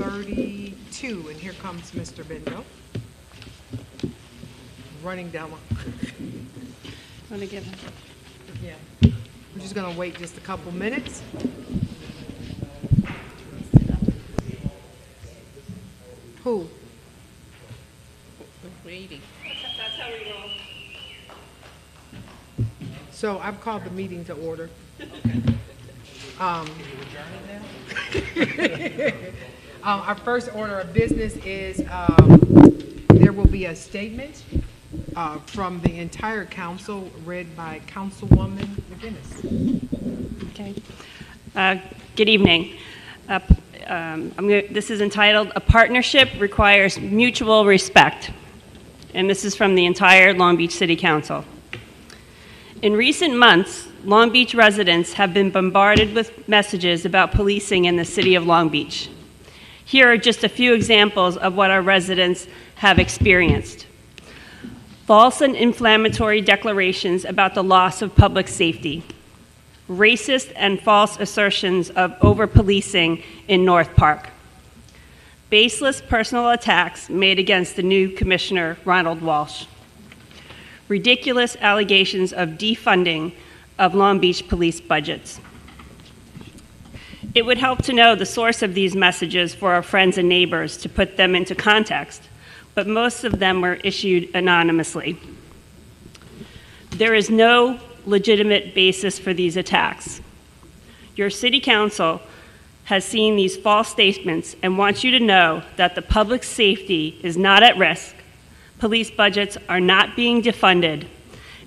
32, and here comes Mr. Bendo. Running down. Want to give him? Yeah. We're just gonna wait just a couple minutes. Who? Waiting. So I've called the meeting to order. Our first order of business is there will be a statement from the entire council read by Councilwoman McGinnis. Okay. Good evening. This is entitled, "A Partnership Requires Mutual Respect," and this is from the entire Long Beach City Council. In recent months, Long Beach residents have been bombarded with messages about policing in the city of Long Beach. Here are just a few examples of what our residents have experienced. False and inflammatory declarations about the loss of public safety. Racist and false assertions of over-policing in North Park. Baseless personal attacks made against the new Commissioner, Ronald Walsh. Ridiculous allegations of defunding of Long Beach police budgets. It would help to know the source of these messages for our friends and neighbors to put them into context, but most of them were issued anonymously. There is no legitimate basis for these attacks. Your city council has seen these false statements and wants you to know that the public safety is not at risk, police budgets are not being defunded,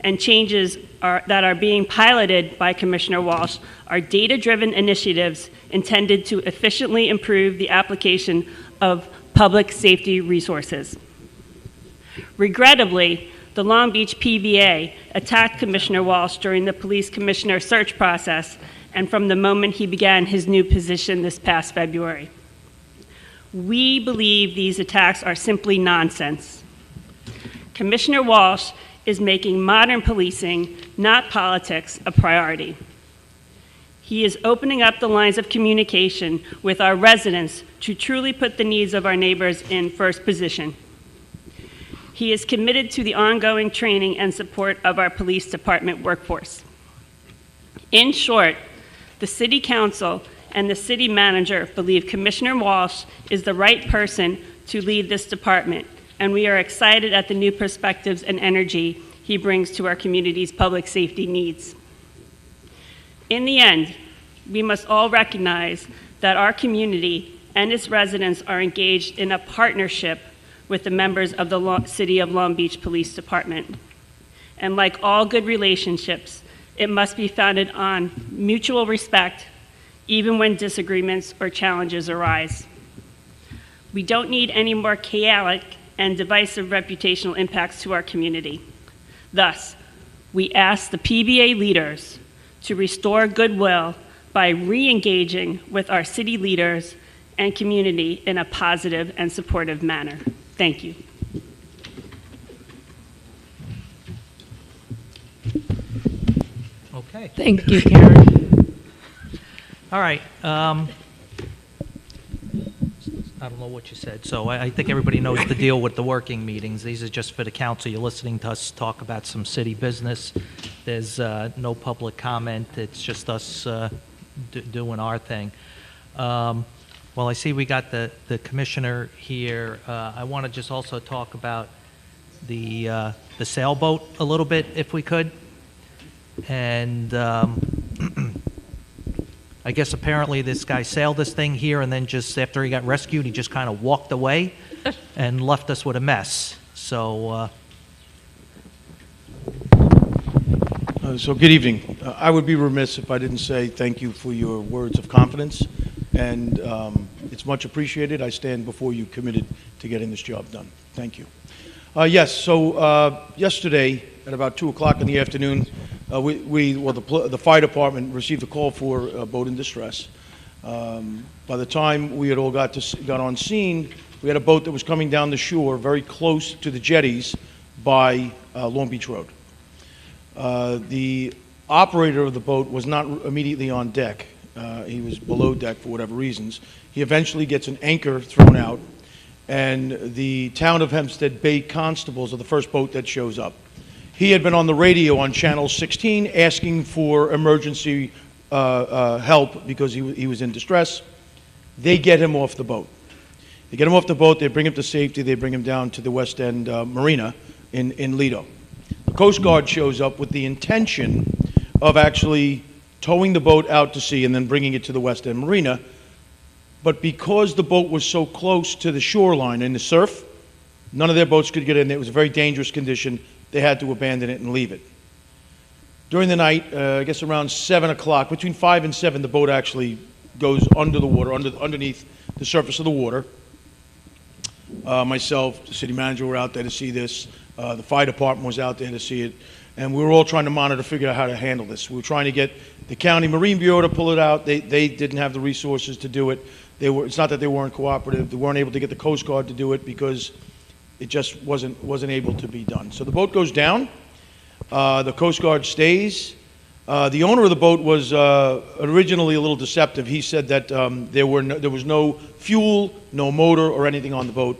and changes that are being piloted by Commissioner Walsh are data-driven initiatives intended to efficiently improve the application of public safety resources. Regrettably, the Long Beach PVA attacked Commissioner Walsh during the police commissioner search process and from the moment he began his new position this past February. We believe these attacks are simply nonsense. Commissioner Walsh is making modern policing, not politics, a priority. He is opening up the lines of communication with our residents to truly put the needs of our neighbors in first position. He is committed to the ongoing training and support of our police department workforce. In short, the City Council and the City Manager believe Commissioner Walsh is the right person to lead this department, and we are excited at the new perspectives and energy he brings to our community's public safety needs. In the end, we must all recognize that our community and its residents are engaged in a partnership with the members of the City of Long Beach Police Department. And like all good relationships, it must be founded on mutual respect, even when disagreements or challenges arise. We don't need any more chaotic and divisive reputational impacts to our community. Thus, we ask the PBA leaders to restore goodwill by re-engaging with our city leaders and community in a positive and supportive manner. Thank you. Okay. Thank you, Karen. All right. I don't know what you said. So I think everybody knows the deal with the working meetings. These are just for the council. You're listening to us talk about some city business. There's no public comment. It's just us doing our thing. Well, I see we got the commissioner here. I want to just also talk about the sailboat a little bit, if we could. And I guess apparently this guy sailed this thing here, and then just after he got rescued, he just kind of walked away and left us with a mess. So So good evening. I would be remiss if I didn't say thank you for your words of confidence, and it's much appreciated. I stand before you committed to getting this job done. Thank you. Yes, so yesterday at about 2 o'clock in the afternoon, the fire department received a call for a boat in distress. By the time we had all got on scene, we had a boat that was coming down the shore very close to the jetties by Long Beach Road. The operator of the boat was not immediately on deck. He was below deck for whatever reasons. He eventually gets an anchor thrown out, and the town of Hempstead Bay constables are the first boat that shows up. He had been on the radio on Channel 16 asking for emergency help because he was in distress. They get him off the boat. They get him off the boat, they bring him to safety, they bring him down to the West End Marina in Lido. The Coast Guard shows up with the intention of actually towing the boat out to sea and then bringing it to the West End Marina. But because the boat was so close to the shoreline in the surf, none of their boats could get in. It was a very dangerous condition. They had to abandon it and leave it. During the night, I guess around 7 o'clock, between 5 and 7, the boat actually goes under the water, underneath the surface of the water. Myself, the city manager, were out there to see this. The fire department was out there to see it. And we were all trying to monitor, figure out how to handle this. We were trying to get the County Marine Bureau to pull it out. They didn't have the resources to do it. It's not that they weren't cooperative. They weren't able to get the Coast Guard to do it because it just wasn't able to be done. So the boat goes down. The Coast Guard stays. The owner of the boat was originally a little deceptive. He said that there was no fuel, no motor, or anything on the boat.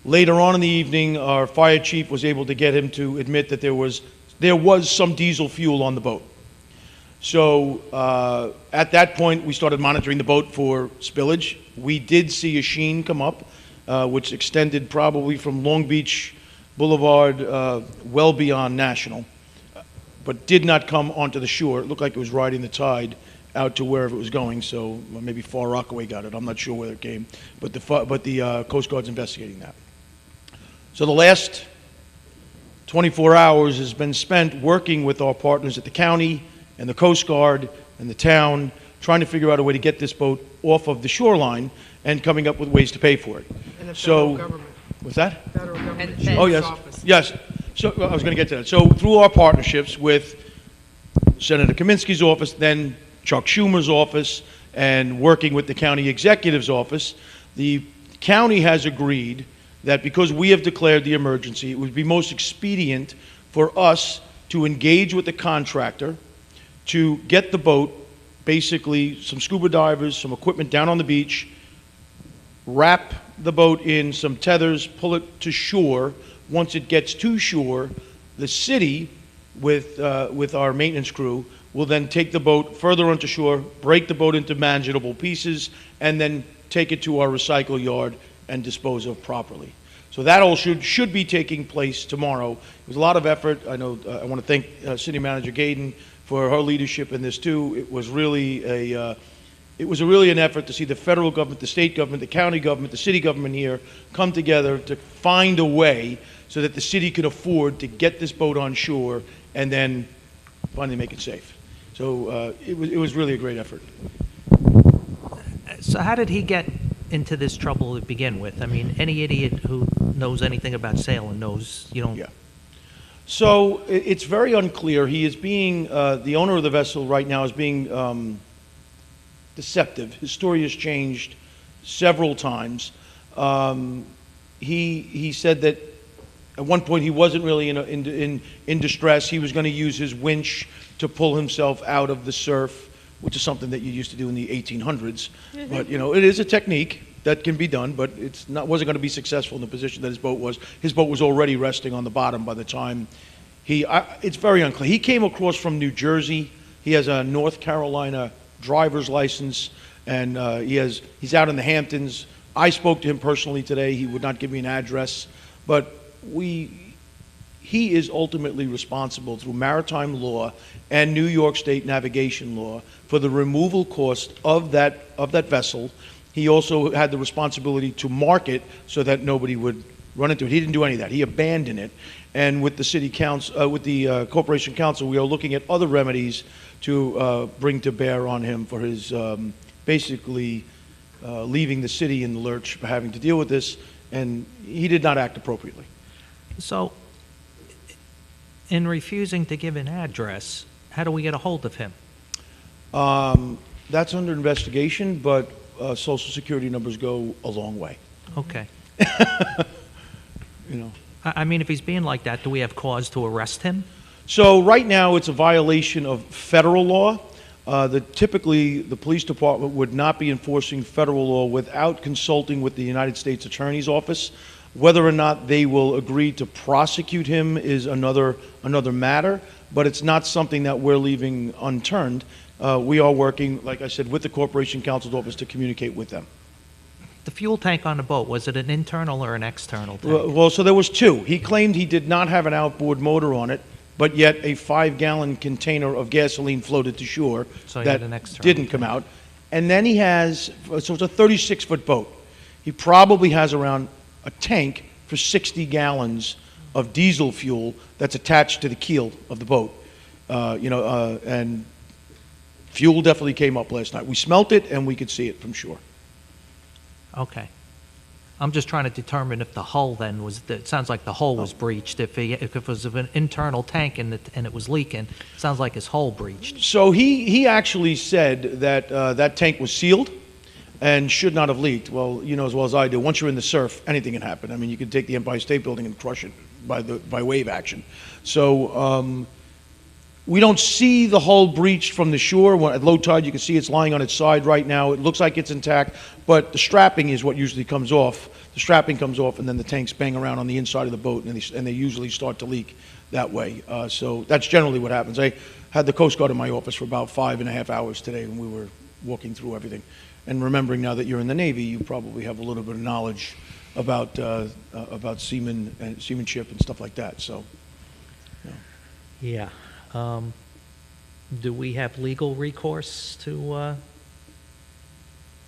Later on in the evening, our fire chief was able to get him to admit that there was some diesel fuel on the boat. So at that point, we started monitoring the boat for spillage. We did see a sheen come up, which extended probably from Long Beach Boulevard well beyond National, but did not come onto the shore. It looked like it was riding the tide out to wherever it was going, so maybe Far Rockaway got it. I'm not sure where it came, but the Coast Guard's investigating that. So the last 24 hours has been spent working with our partners at the county and the Coast Guard and the town, trying to figure out a way to get this boat off of the shoreline and coming up with ways to pay for it. And the federal So, government. what's that? Federal government. And- Chief's Oh, yes, office. yes. So I was going to get to that. So through our partnerships with Senator Kaminsky's office, then Chuck Schumer's office, and working with the county executive's office, the county has agreed that because we have declared the emergency, it would be most expedient for us to engage with the contractor to get the boat, basically some scuba divers, some equipment down on the beach, wrap the boat in some tethers, pull it to shore. Once it gets to shore, the city, with our maintenance crew, will then take the boat further onto shore, break the boat into manageable pieces, and then take it to our recycle yard and dispose of properly. So that all should be taking place tomorrow. It was a lot of effort. I know I want to thank City Manager Gaydon for her leadership in this too. It was really an effort to see the federal government, the state government, the county government, the city government here come together to find a way so that the city could afford to get this boat on shore and then finally make it safe. So it was really a great effort. So how did he get into this trouble to begin with? I mean, any idiot who knows anything about sailing knows you don't... Yeah. So it's very unclear. He is being, the owner of the vessel right now is being deceptive. His story has changed several times. He said that at one point he wasn't really in distress. He was going to use his winch to pull himself out of the surf, which is something that you used to do in the 1800s. But, you know, it is a technique that can be done, but wasn't going to be successful in the position that his boat was. His boat was already resting on the bottom by the time it's very unclear. He came across from New Jersey. He has a North Carolina driver's license, and he's out in the Hamptons. I spoke to him personally today. He would not give me an address, but he is ultimately responsible through maritime law and New York State navigation law for the removal cost of that vessel. He also had the responsibility to mark it so that nobody would run into it. He didn't do any of that. He abandoned it. And with the city council, with the corporation council, we are looking at other remedies to bring to bear on him for his basically leaving the city in the lurch for having to deal with this, and he did not act appropriately. So, in refusing to give an address, how do we get a hold of him? That's under investigation, but Social Security numbers go a long way. Okay. You know. I mean, if he's being like that, do we have cause to arrest him? So right now, it's a violation of federal law. Typically, the police department would not be enforcing federal law without consulting with the United States Attorney's Office. Whether or not they will agree to prosecute him is another matter, but it's not something that we're leaving unturned. We are working, like I said, with the Corporation Counsel's Office to communicate with them. The fuel tank on the boat, was it an internal or an external tank? Well, so there was two. He claimed he did not have an outboard motor on it, but yet a 5-gallon container of gasoline floated to shore So he that had an external didn't come out. And then he has, so it's a 36-foot boat. He probably has around a tank for 60 gallons of diesel fuel that's attached to the keel of the boat. And fuel definitely came up last night. We smelt it and we could see it from shore. Okay. I'm just trying to determine if the hull then was, it sounds like the hull was breached. If it was of an internal tank and it was leaking, it sounds like his hull breached. So he actually said that that tank was sealed and should not have leaked. Well, you know as well as I do, once you're in the surf, anything can happen. I mean, you can take the Empire State Building and crush it by wave action. So we don't see the hull breached from the shore. At low tide, you can see it's lying on its side right now. It looks like it's intact, but the strapping is what usually comes off. The strapping comes off, and then the tanks bang around on the inside of the boat, and they usually start to leak that way. So that's generally what happens. I had the Coast Guard in my office for about 5.5 hours today when we were walking through everything. And remembering now that you're in the Navy, you probably have a little bit of knowledge about seamen and seamanship and stuff like that. So, Yeah. Do we have legal recourse to, Well,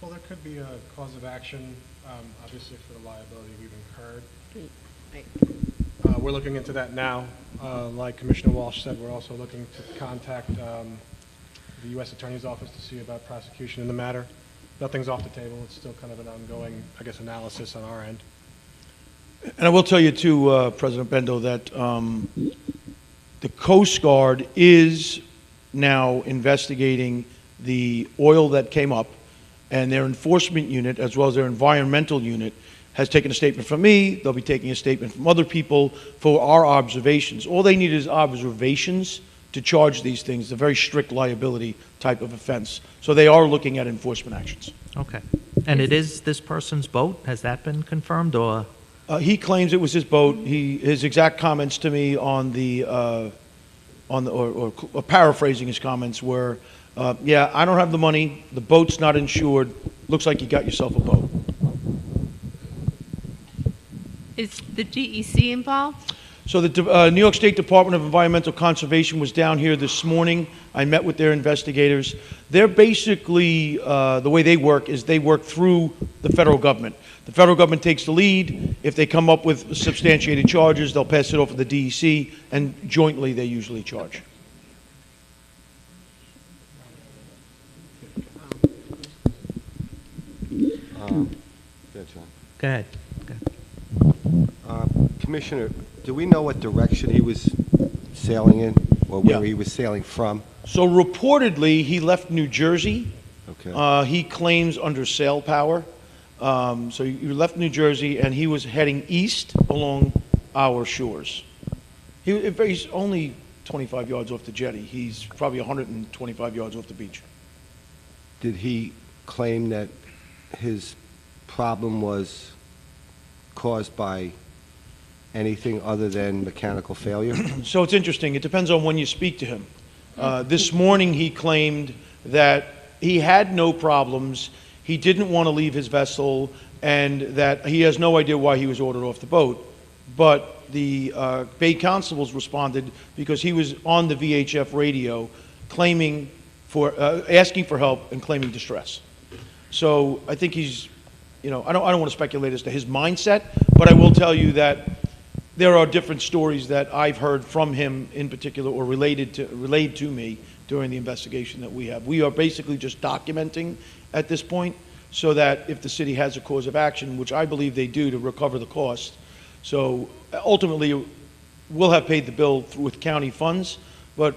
there could be a cause of action, obviously for the liability we've incurred. We're looking into that now. Like Commissioner Walsh said, we're also looking to contact the U.S. Attorney's Office to see about prosecution in the matter. Nothing's off the table. It's still kind of an ongoing, I guess, analysis on our end. and I will tell you too, President Bendo, that the Coast Guard is now investigating the oil that came up, and their enforcement unit, as well as their environmental unit, has taken a statement from me. They'll be taking a statement from other people for our observations. All they need is observations to charge these things, a very strict liability type of offense. So they are looking at enforcement actions. okay. And it is this person's boat? Has that been confirmed, or? He claims it was his boat. His exact comments to me or paraphrasing his comments were, yeah, I don't have the money, the boat's not insured, looks like you got yourself a boat. Is the DEC involved? So the New York State Department of Environmental Conservation was down here this morning. I met with their investigators. They're basically, the way they work is they work through the federal government. The federal government takes the lead. If they come up with substantiated charges, they'll pass it off to the DEC, and jointly they usually charge. Good, John. Go ahead. Commissioner, do we know what direction he was sailing in, or where Yeah. he was sailing from? So reportedly, he left New Jersey. Okay. He claims under sail power. So he left New Jersey, and he was heading east along our shores. He's only 25 yards off the jetty. He's probably 125 yards off the beach. Did he claim that his problem was caused by anything other than mechanical failure? So it's interesting. It depends on when you speak to him. This morning, he claimed that he had no problems, he didn't want to leave his vessel, and that he has no idea why he was ordered off the boat. But the Bay Constables responded because he was on the VHF radio claiming asking for help and claiming distress. So I think he's, I don't want to speculate as to his mindset, but I will tell you that there are different stories that I've heard from him in particular, or relayed to me during the investigation that we have. We are basically just documenting at this point, so that if the city has a cause of action, which I believe they do, to recover the cost. So ultimately, we'll have paid the bill with county funds, but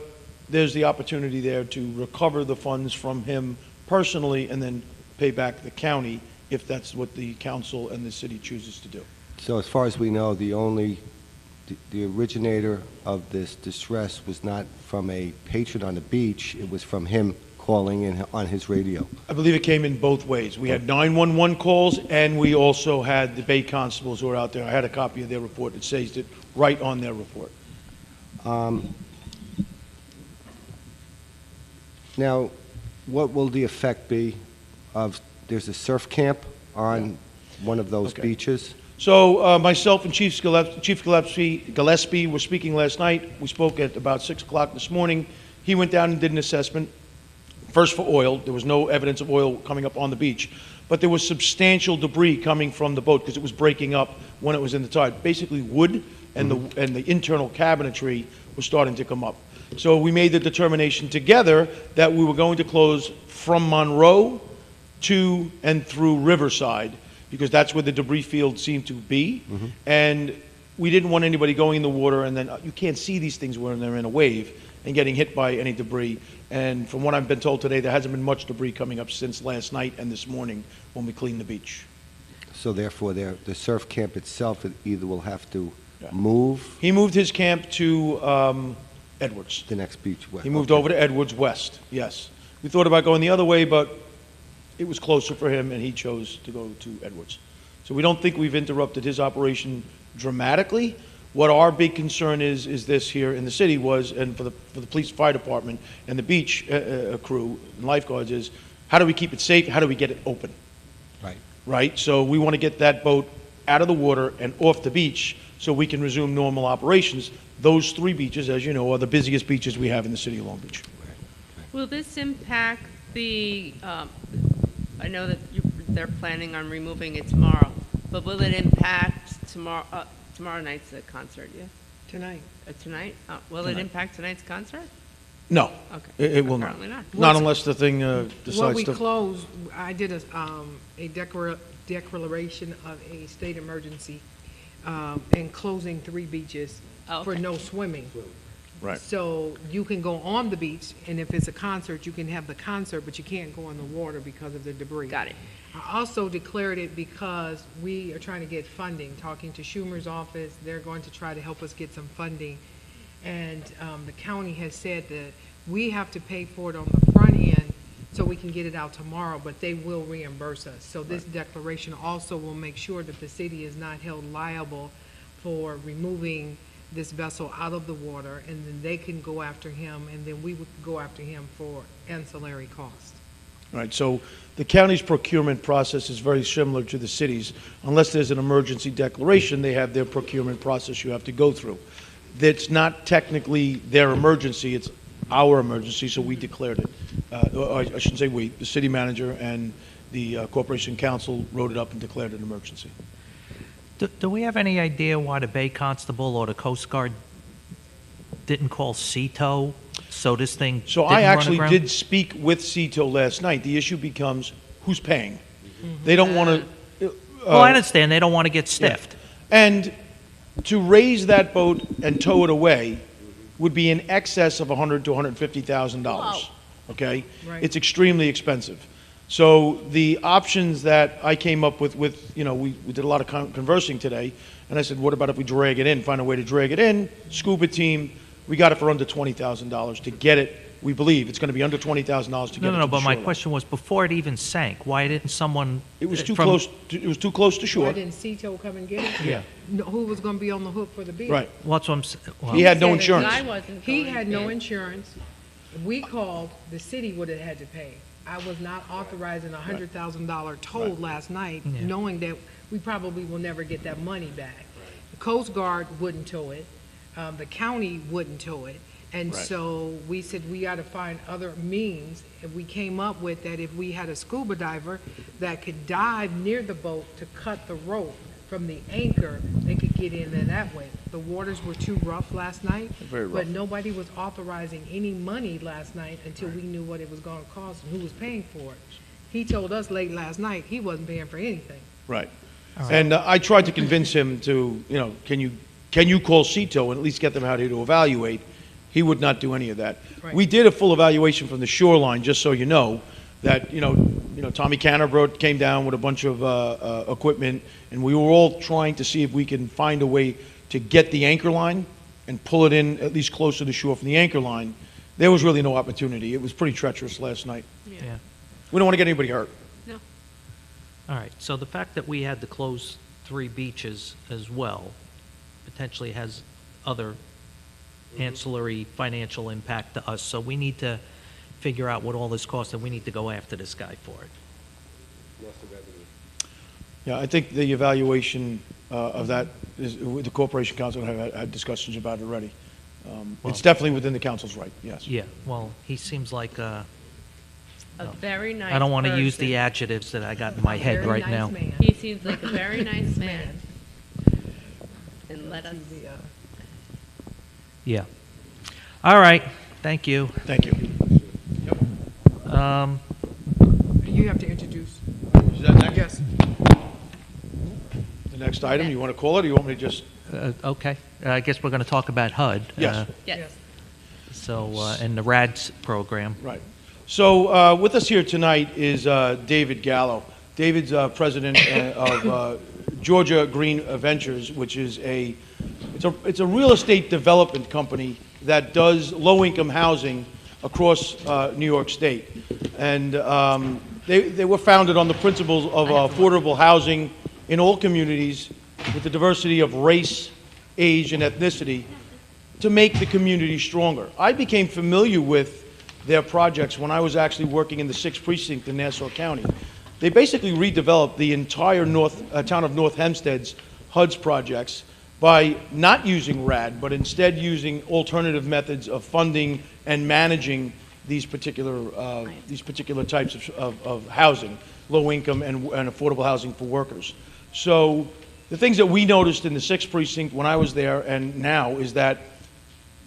there's the opportunity there to recover the funds from him personally and then pay back the county if that's what the council and the city chooses to do. So as far as we know, the originator of this distress was not from a patron on the beach, it was from him calling in on his radio? I believe it came in both ways. We had 911 calls, and we also had the Bay Constables who were out there. I had a copy of their report. It says it right on their report. Now, what will the effect be of, there's a surf camp on one of those Okay. beaches? So myself and Chief Gillespie were speaking last night. We spoke at about 6 o'clock this morning. He went down and did an assessment, first for oil. There was no evidence of oil coming up on the beach. But there was substantial debris coming from the boat because it was breaking up when it was in the tide. Basically wood and the internal cabinetry was starting to come up. So we made the determination together that we were going to close from Monroe to and through Riverside, because that's where the debris field seemed to be. And we didn't want anybody going in the water, and then you can't see these things when they're in a wave, and getting hit by any debris. And from what I've been told today, there hasn't been much debris coming up since last night and this morning when we cleaned the beach. So therefore, the surf camp itself either will have to Yeah. move He moved his camp to Edwards. the next beach west. He moved over to Edwards West, yes. We thought about going the other way, but it was closer for him, and he chose to go to Edwards. So we don't think we've interrupted his operation dramatically. What our big concern is this here in the city was, and for the police, fire department, and the beach crew and lifeguards is, how do we keep it safe? How do we get it open? Right. Right? So we want to get that boat out of the water and off the beach so we can resume normal operations. Those 3 beaches, as you know, are the busiest beaches we have in the city of Long Beach. Will this impact the, I know that they're planning on removing it tomorrow, but will it impact tomorrow night's concert, yeah? Tonight. Tonight? Will it impact tonight's concert? No, Okay. it will not. Apparently not. Not unless the thing When decides we to. closed, I did a declaration of a state emergency, and closing 3 beaches Oh, for okay. no swimming. Right. So you can go on the beach, and if it's a concert, you can have the concert, but you can't go in the water because of the debris. Got it. I also declared it because we are trying to get funding, talking to Schumer's office, they're going to try to help us get some funding. And the county has said that we have to pay for it on the front end so we can get it out tomorrow, but they will reimburse us. So this declaration also will make sure that the city is not held liable for removing this vessel out of the water, and then they can go after him, and then we would go after him for ancillary costs. All right, so the county's procurement process is very similar to the city's. Unless there's an emergency declaration, they have their procurement process you have to go through. That's not technically their emergency, it's our emergency, so we declared it. Or I shouldn't say we, the city manager and the corporation council wrote it up and declared it an emergency. Do we have any idea why the Bay Constable or the Coast Guard didn't call CETO, so this thing So didn't I run actually aground? did speak with CETO last night. The issue becomes, who's paying? They don't want to... Well, I understand, they don't want to get stiffed. And to raise that boat and tow it away would be in excess of $100,000 to $150,000. Okay? Right. It's extremely expensive. So the options that I came up with, we did a lot of conversing today, and I said, what about if we drag it in, find a way to drag it in? Scuba team, we got it for under $20,000 to get it. We believe it's going to be under $20,000 to get it to No, the but my shoreline. question was, before it even sank, why didn't someone... It was too from- close. It was too close to Why shore. didn't CETO come and get it? Yeah. No, who was gonna be on the hook for the bill? Right. Well, that's what I'm saying. He had no said insurance. I wasn't He going had no in. insurance. We called, the city would have had to pay. I was not authorizing a $100,000 toll last night, Yeah. knowing that we probably will never get that money back. The Coast Guard wouldn't tow it, the county wouldn't tow it. And Right. so we said we got to find other means. And we came up with that if we had a scuba diver that could dive near the boat to cut the rope from the anchor, they could get in there that way. The waters were too rough last night. Very rough. But nobody was authorizing any money last night until we knew what it was going to cost and who was paying for it. He told us late last night he wasn't paying for anything. Right. And I tried to convince him to, can you call CETO and at least get them out here to evaluate? He would not do any of that. Right. We did a full evaluation from the shoreline, just so you know, that, Tommy Canner came down with a bunch of equipment, and we were all trying to see if we can find a way to get the anchor line and pull it in at least close to the shore from the anchor line there was really no opportunity. It was pretty treacherous last night. Yeah. We don't want to get anybody hurt. No. All right, so the fact that we had to close 3 beaches as well potentially has other ancillary financial impact to us. So we need to figure out what all this costs, and we need to go after this guy for it. Yeah, I think the evaluation of that is, the Corporation Council have had discussions about it already. It's definitely within the council's right, yes. Yeah, well, he seems like A very nice I don't want to use person. the adjectives that I got in my head Very right nice now. man. He seems like a very nice man. And let us, Yeah. All right, thank you. Thank you. You have to introduce. Is that next? Yes. The next item, you want to call it, or you want me to just? Okay, I guess we're going to talk about HUD. Yes. yes. So, and the RADS program. Right. So with us here tonight is David Gallo. David's president of Georgia Green Ventures, which is it's a real estate development company that does low-income housing across New York State. And they were founded on the principles of affordable housing in all communities with the diversity of race, age, and ethnicity to make the community stronger. I became familiar with their projects when I was actually working in the 6th Precinct in Nassau County. They basically redeveloped the entire town of North Hempstead's HUD's projects by not using RAD, but instead using alternative methods of funding and managing these particular types of housing, low income and affordable housing for workers. So the things that we noticed in the 6th Precinct when I was there and now is that,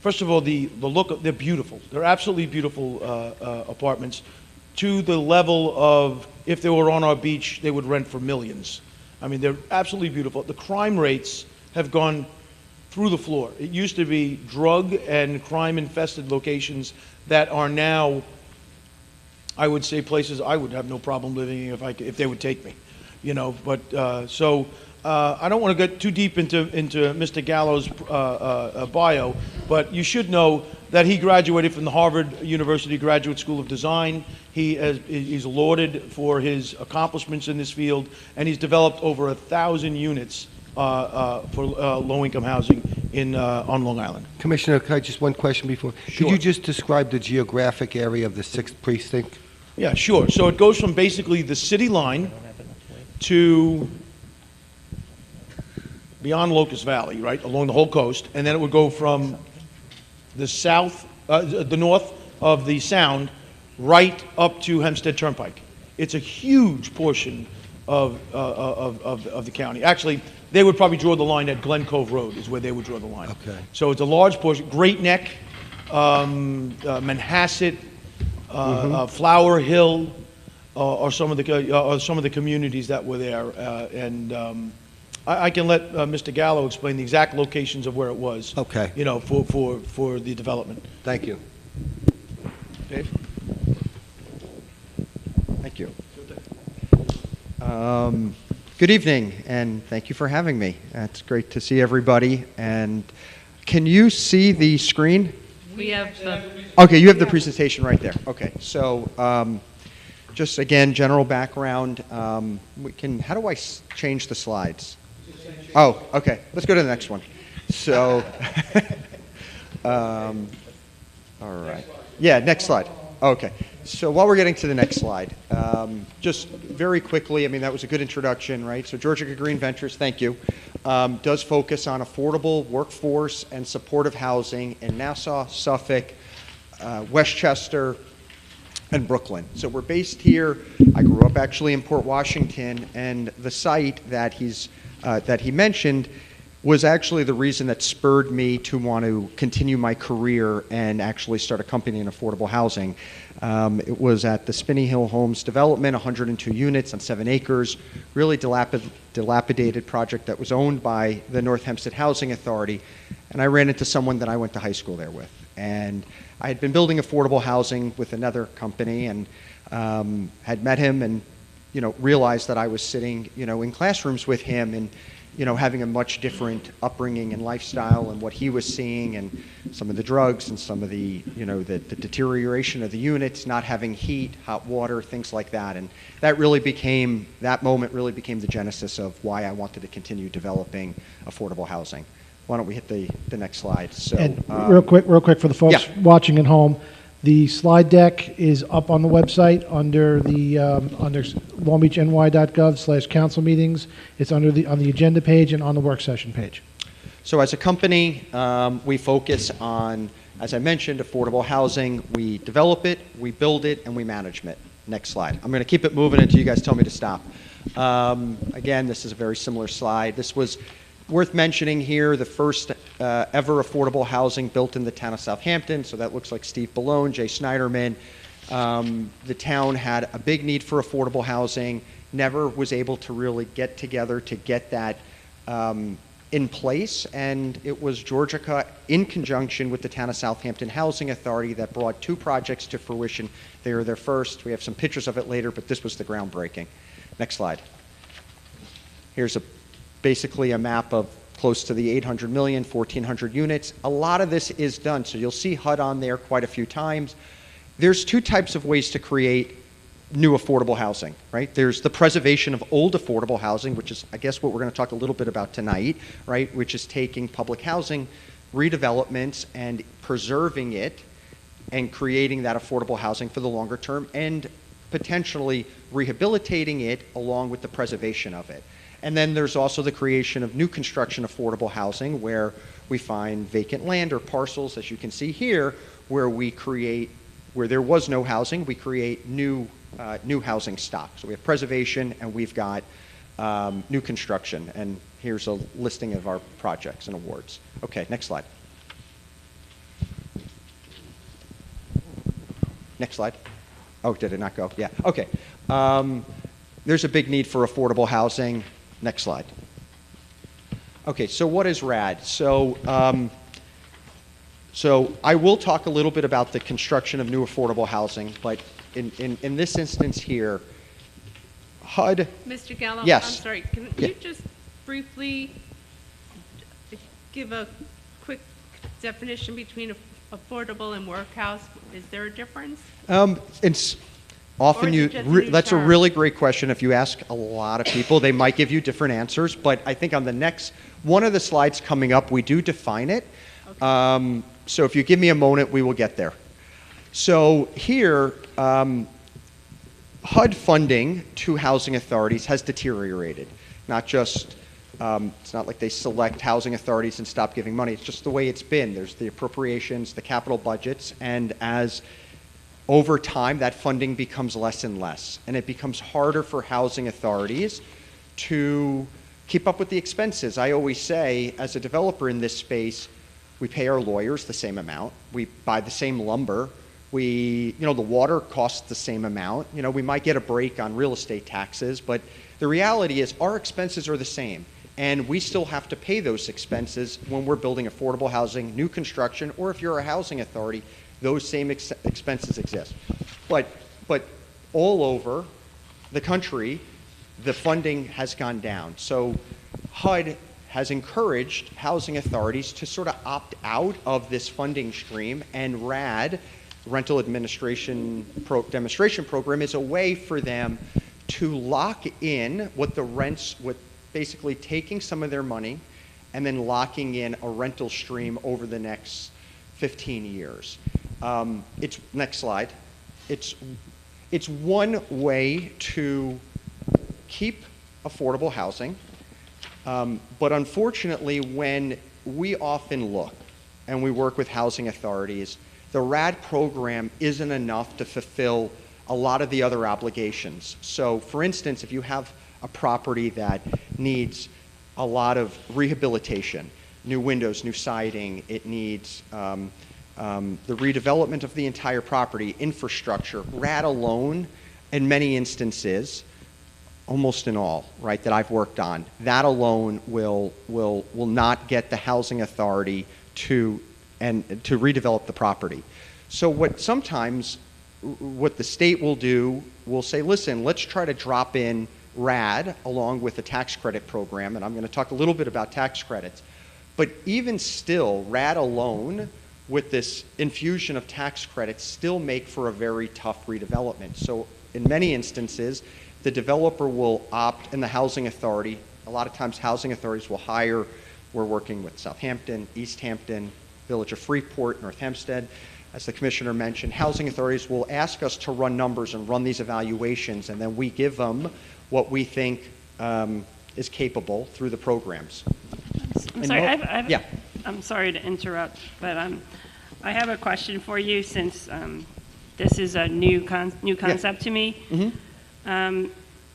first of all, the look, they're beautiful. They're absolutely beautiful apartments to the level of, if they were on our beach, they would rent for millions. I mean, they're absolutely beautiful. The crime rates have gone through the floor. It used to be drug and crime-infested locations that are now, I would say, places I would have no problem living in if they would take me, you know. But I don't want to get too deep into Mr. Gallo's bio, but you should know that he graduated from the Harvard University Graduate School of Design. He's lauded for his accomplishments in this field, and he's developed over 1,000 units for low-income housing on Long Island. Commissioner, could I just one question before? Sure. Could you just describe the geographic area of the 6th Precinct? Yeah, sure. So it goes from basically the city line to beyond Locust Valley, right, along the whole coast, and then it would go from the north of the Sound right up to Hempstead Turnpike. It's a huge portion of the county. Actually, they would probably draw the line at Glen Cove Road is where they would draw the line. Okay. So it's a large portion. Great Neck, Manhasset, Flower Hill are some of the communities that were there, and I can let Mr. Gallo explain the exact locations of where it was. Okay. You know, for the development. Thank you. Dave? Thank you. Good evening, and thank you for having me. It's great to see everybody. And can you see the screen? We have the, Okay, you have the presentation right there. Okay, so just again, general background. How do I change the slides? Oh, okay. Let's go to the next one. So, all right. Yeah, next slide. Okay. So while we're getting to the next slide, just very quickly, I mean, that was a good introduction, right? So Georgia Green Ventures, thank you, does focus on affordable workforce and supportive housing in Nassau, Suffolk, Westchester, and Brooklyn. So we're based here. I grew up actually in Port Washington, and the site that he mentioned was actually the reason that spurred me to want to continue my career and actually start a company in affordable housing. It was at the Spinney Hill Homes development, 102 units on 7 acres, really dilapidated project that was owned by the North Hempstead Housing Authority. And I ran into someone that I went to high school there with. And I had been building affordable housing with another company and had met him and, realized that I was sitting, in classrooms with him. And having a much different upbringing and lifestyle and what he was seeing and some of the drugs and some of the, the deterioration of the units, not having heat, hot water, things like that. And that moment really became the genesis of why I wanted to continue developing affordable housing. Why don't we hit the next slide? So, And real quick for the folks yeah. watching at home, the slide deck is up on the website under the under longbeachny.gov/council meetings. It's on the agenda page and on the work session page. So as a company, we focus on, as I mentioned, affordable housing. We develop it, we build it, and we manage it. Next slide. I'm going to keep it moving until you guys tell me to stop. Again, this is a very similar slide. This was worth mentioning here, the first ever affordable housing built in the town of Southampton. So that looks like Steve Ballone, Jay Schneiderman. The town had a big need for affordable housing, never was able to really get together to get that in place. And it was Georgica, in conjunction with the town of Southampton Housing Authority, that brought 2 projects to fruition. They were their first. We have some pictures of it later, but this was the groundbreaking. Next slide. Here's basically a map of close to the 800 million, 1,400 units. A lot of this is done, so you'll see HUD on there quite a few times. There's 2 types of ways to create new affordable housing, right? There's the preservation of old affordable housing, which is, I guess, what we're going to talk a little bit about tonight, right? Which is taking public housing redevelopments and preserving it and creating that affordable housing for the longer term and potentially rehabilitating it along with the preservation of it. And then there's also the creation of new construction affordable housing, where we find vacant land or parcels, as you can see here, where there was no housing, we create new housing stock. So we have preservation and we've got new construction. And here's a listing of our projects and awards. Okay, next slide. Next slide. Oh, did it not go? Yeah, okay. There's a big need for affordable housing. Next slide. Okay, so what is RAD? So I will talk a little bit about the construction of new affordable housing, but in this instance here, HUD. Mr. Gallo, Yes. I'm sorry, can Yeah. you just briefly give a quick definition between affordable and workhouse? Is there a difference? It's often Or is it just a new that's a term? really great question. If you ask a lot of people, they might give you different answers, but I think on the next, one of the slides coming up, we do define it. Okay. So if you give me a moment, we will get there. So here, HUD funding to housing authorities has deteriorated. Not just, it's not like they select housing authorities and stop giving money. It's just the way it's been. There's the appropriations, the capital budgets, and as over time, that funding becomes less and less. And it becomes harder for housing authorities to keep up with the expenses. I always say, as a developer in this space, we pay our lawyers the same amount. We buy the same lumber. The water costs the same amount. We might get a break on real estate taxes, but the reality is our expenses are the same. And we still have to pay those expenses when we're building affordable housing, new construction, or if you're a housing authority, those same expenses exist. But all over the country, the funding has gone down. So HUD has encouraged housing authorities to sort of opt out of this funding stream, and RAD, Rental Administration Demonstration Program, is a way for them to lock in what the rents, with basically taking some of their money and then locking in a rental stream over the next 15 years. Next slide. It's one way to keep affordable housing, but unfortunately, when we often look and we work with housing authorities, the RAD program isn't enough to fulfill a lot of the other obligations. So, for instance, if you have a property that needs a lot of rehabilitation, new windows, new siding, it needs the redevelopment of the entire property, infrastructure, RAD alone, in many instances, almost in all, right, that I've worked on, that alone will not get the housing authority to redevelop the property. So what the state will do, will say, listen, let's try to drop in RAD along with the tax credit program, and I'm going to talk a little bit about tax credits. But even still, RAD alone, with this infusion of tax credits, still make for a very tough redevelopment. So in many instances, the developer will opt, and the housing authority, a lot of times housing authorities will hire, we're working with Southampton, East Hampton, Village of Freeport, North Hempstead. As the commissioner mentioned, housing authorities will ask us to run numbers and run these evaluations, and then we give them what we think is capable through the programs. I'm sorry, Yeah. I'm sorry to interrupt, but I have a question for you since this is a new concept to me. Mm-hmm.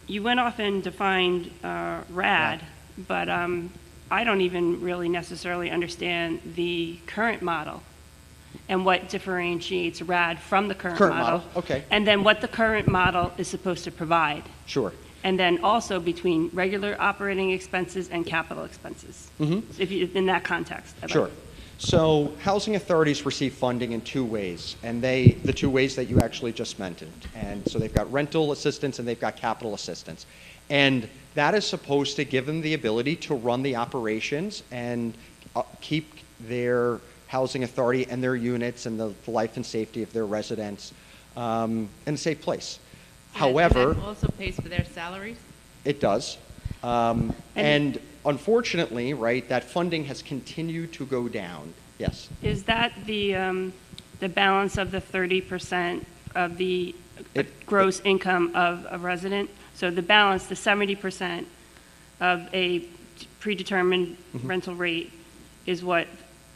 You went off and defined RAD, but I don't even really necessarily understand the current model and what differentiates RAD from the current model. Okay. And then what the current model is supposed to provide. Sure. And then also between regular operating expenses and capital expenses. Mm-hmm. If you, in that context. Sure. So housing authorities receive funding in two ways, and the two ways that you actually just mentioned. And so they've got rental assistance and they've got capital assistance. And that is supposed to give them the ability to run the operations and keep their housing authority and their units and the life and safety of their residents in a safe place. However, And that also pays for their salaries? it does. And unfortunately, right, that funding has continued to go down. Yes. Is that the balance of the 30% of the gross income of a resident? So the balance, the 70% of a predetermined rental rate is what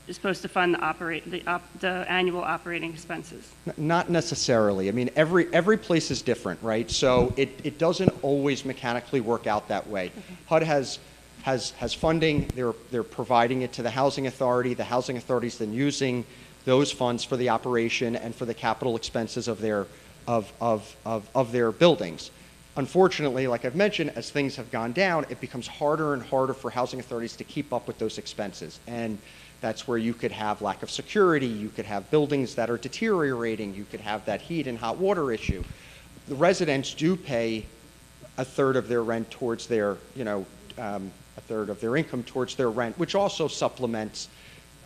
is supposed to fund the annual operating expenses? Not necessarily. I mean, every place is different, right? So it doesn't always mechanically work out that way. HUD has funding. They're providing it to the housing authority. The housing authority's then using those funds for the operation and for the capital expenses of their buildings. Unfortunately, like I've mentioned, as things have gone down, it becomes harder and harder for housing authorities to keep up with those expenses. And that's where you could have lack of security, you could have buildings that are deteriorating, you could have that heat and hot water issue. The residents do pay a third of their rent towards their, a third of their income towards their rent, which also supplements,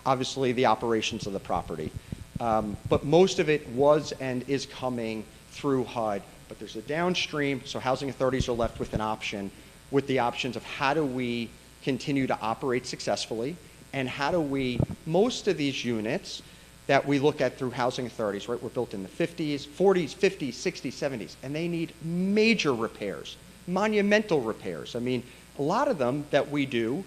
obviously, the operations of the property. But most of it was and is coming through HUD. But there's a downstream, so housing authorities are left with an option, with the options of how do we continue to operate successfully, and how do we, most of these units that we look at through housing authorities, right, were built in the 50s, 40s, 50s, 60s, 70s, and they need major repairs, monumental repairs. I mean, a lot of them that we do,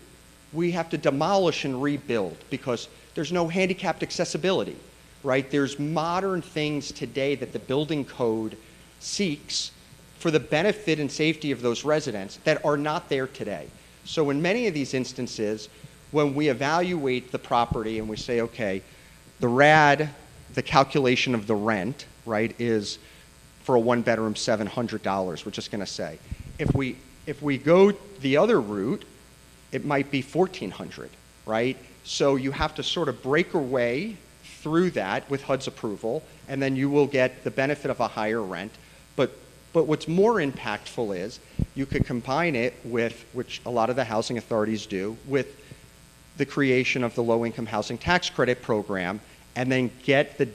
we have to demolish and rebuild because there's no handicapped accessibility, right? There's modern things today that the building code seeks for the benefit and safety of those residents that are not there today. So in many of these instances, when we evaluate the property and we say, okay, the RAD, the calculation of the rent, right, is for a one-bedroom $700, we're just going to say. If we go the other route, it might be $1,400, right? So you have to sort of break away through that with HUD's approval, and then you will get the benefit of a higher rent. But what's more impactful is you could combine it with, which a lot of the housing authorities do, with the creation of the low-income housing tax credit program, and then get the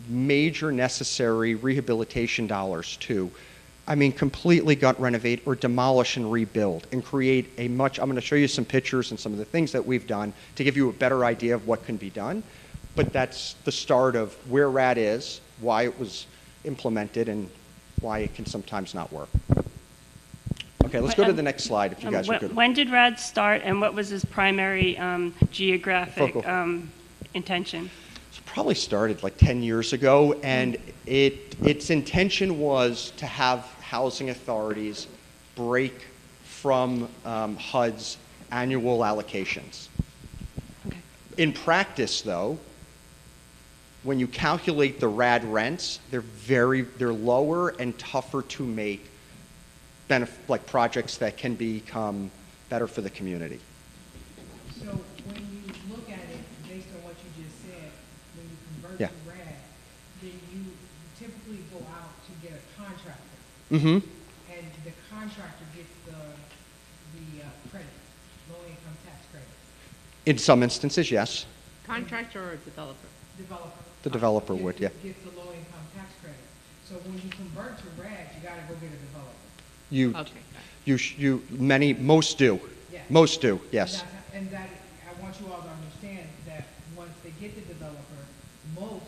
major necessary rehabilitation dollars to, completely gut renovate or demolish and rebuild and create a much, I'm going to show you some pictures and some of the things that we've done to give you a better idea of what can be done. But that's the start of where RAD is, why it was implemented, and why it can sometimes not work. Okay, let's go to the next slide if you guys are good. When did RAD start, and what was his primary geographic intention? It probably started like 10 years ago, and its intention was to have housing authorities break from HUD's annual allocations. Okay. In practice, though, when you calculate the RAD rents, they're lower and tougher to make, like projects that can become better for the community. So when you look at it, based on what you just said, when you convert Yeah. to RAD, then you typically go out to get a contractor. Mm-hmm. and the contractor gets the credit, low-income tax credit. In some instances, yes, Contractor or developer? Developer. the developer would, yeah. Gets the low-income tax credit. So when you convert to RAD, you gotta go get a developer. You, Okay. most do. Yes. Most do, yes. And that, I want you all to understand that once they get the developer, most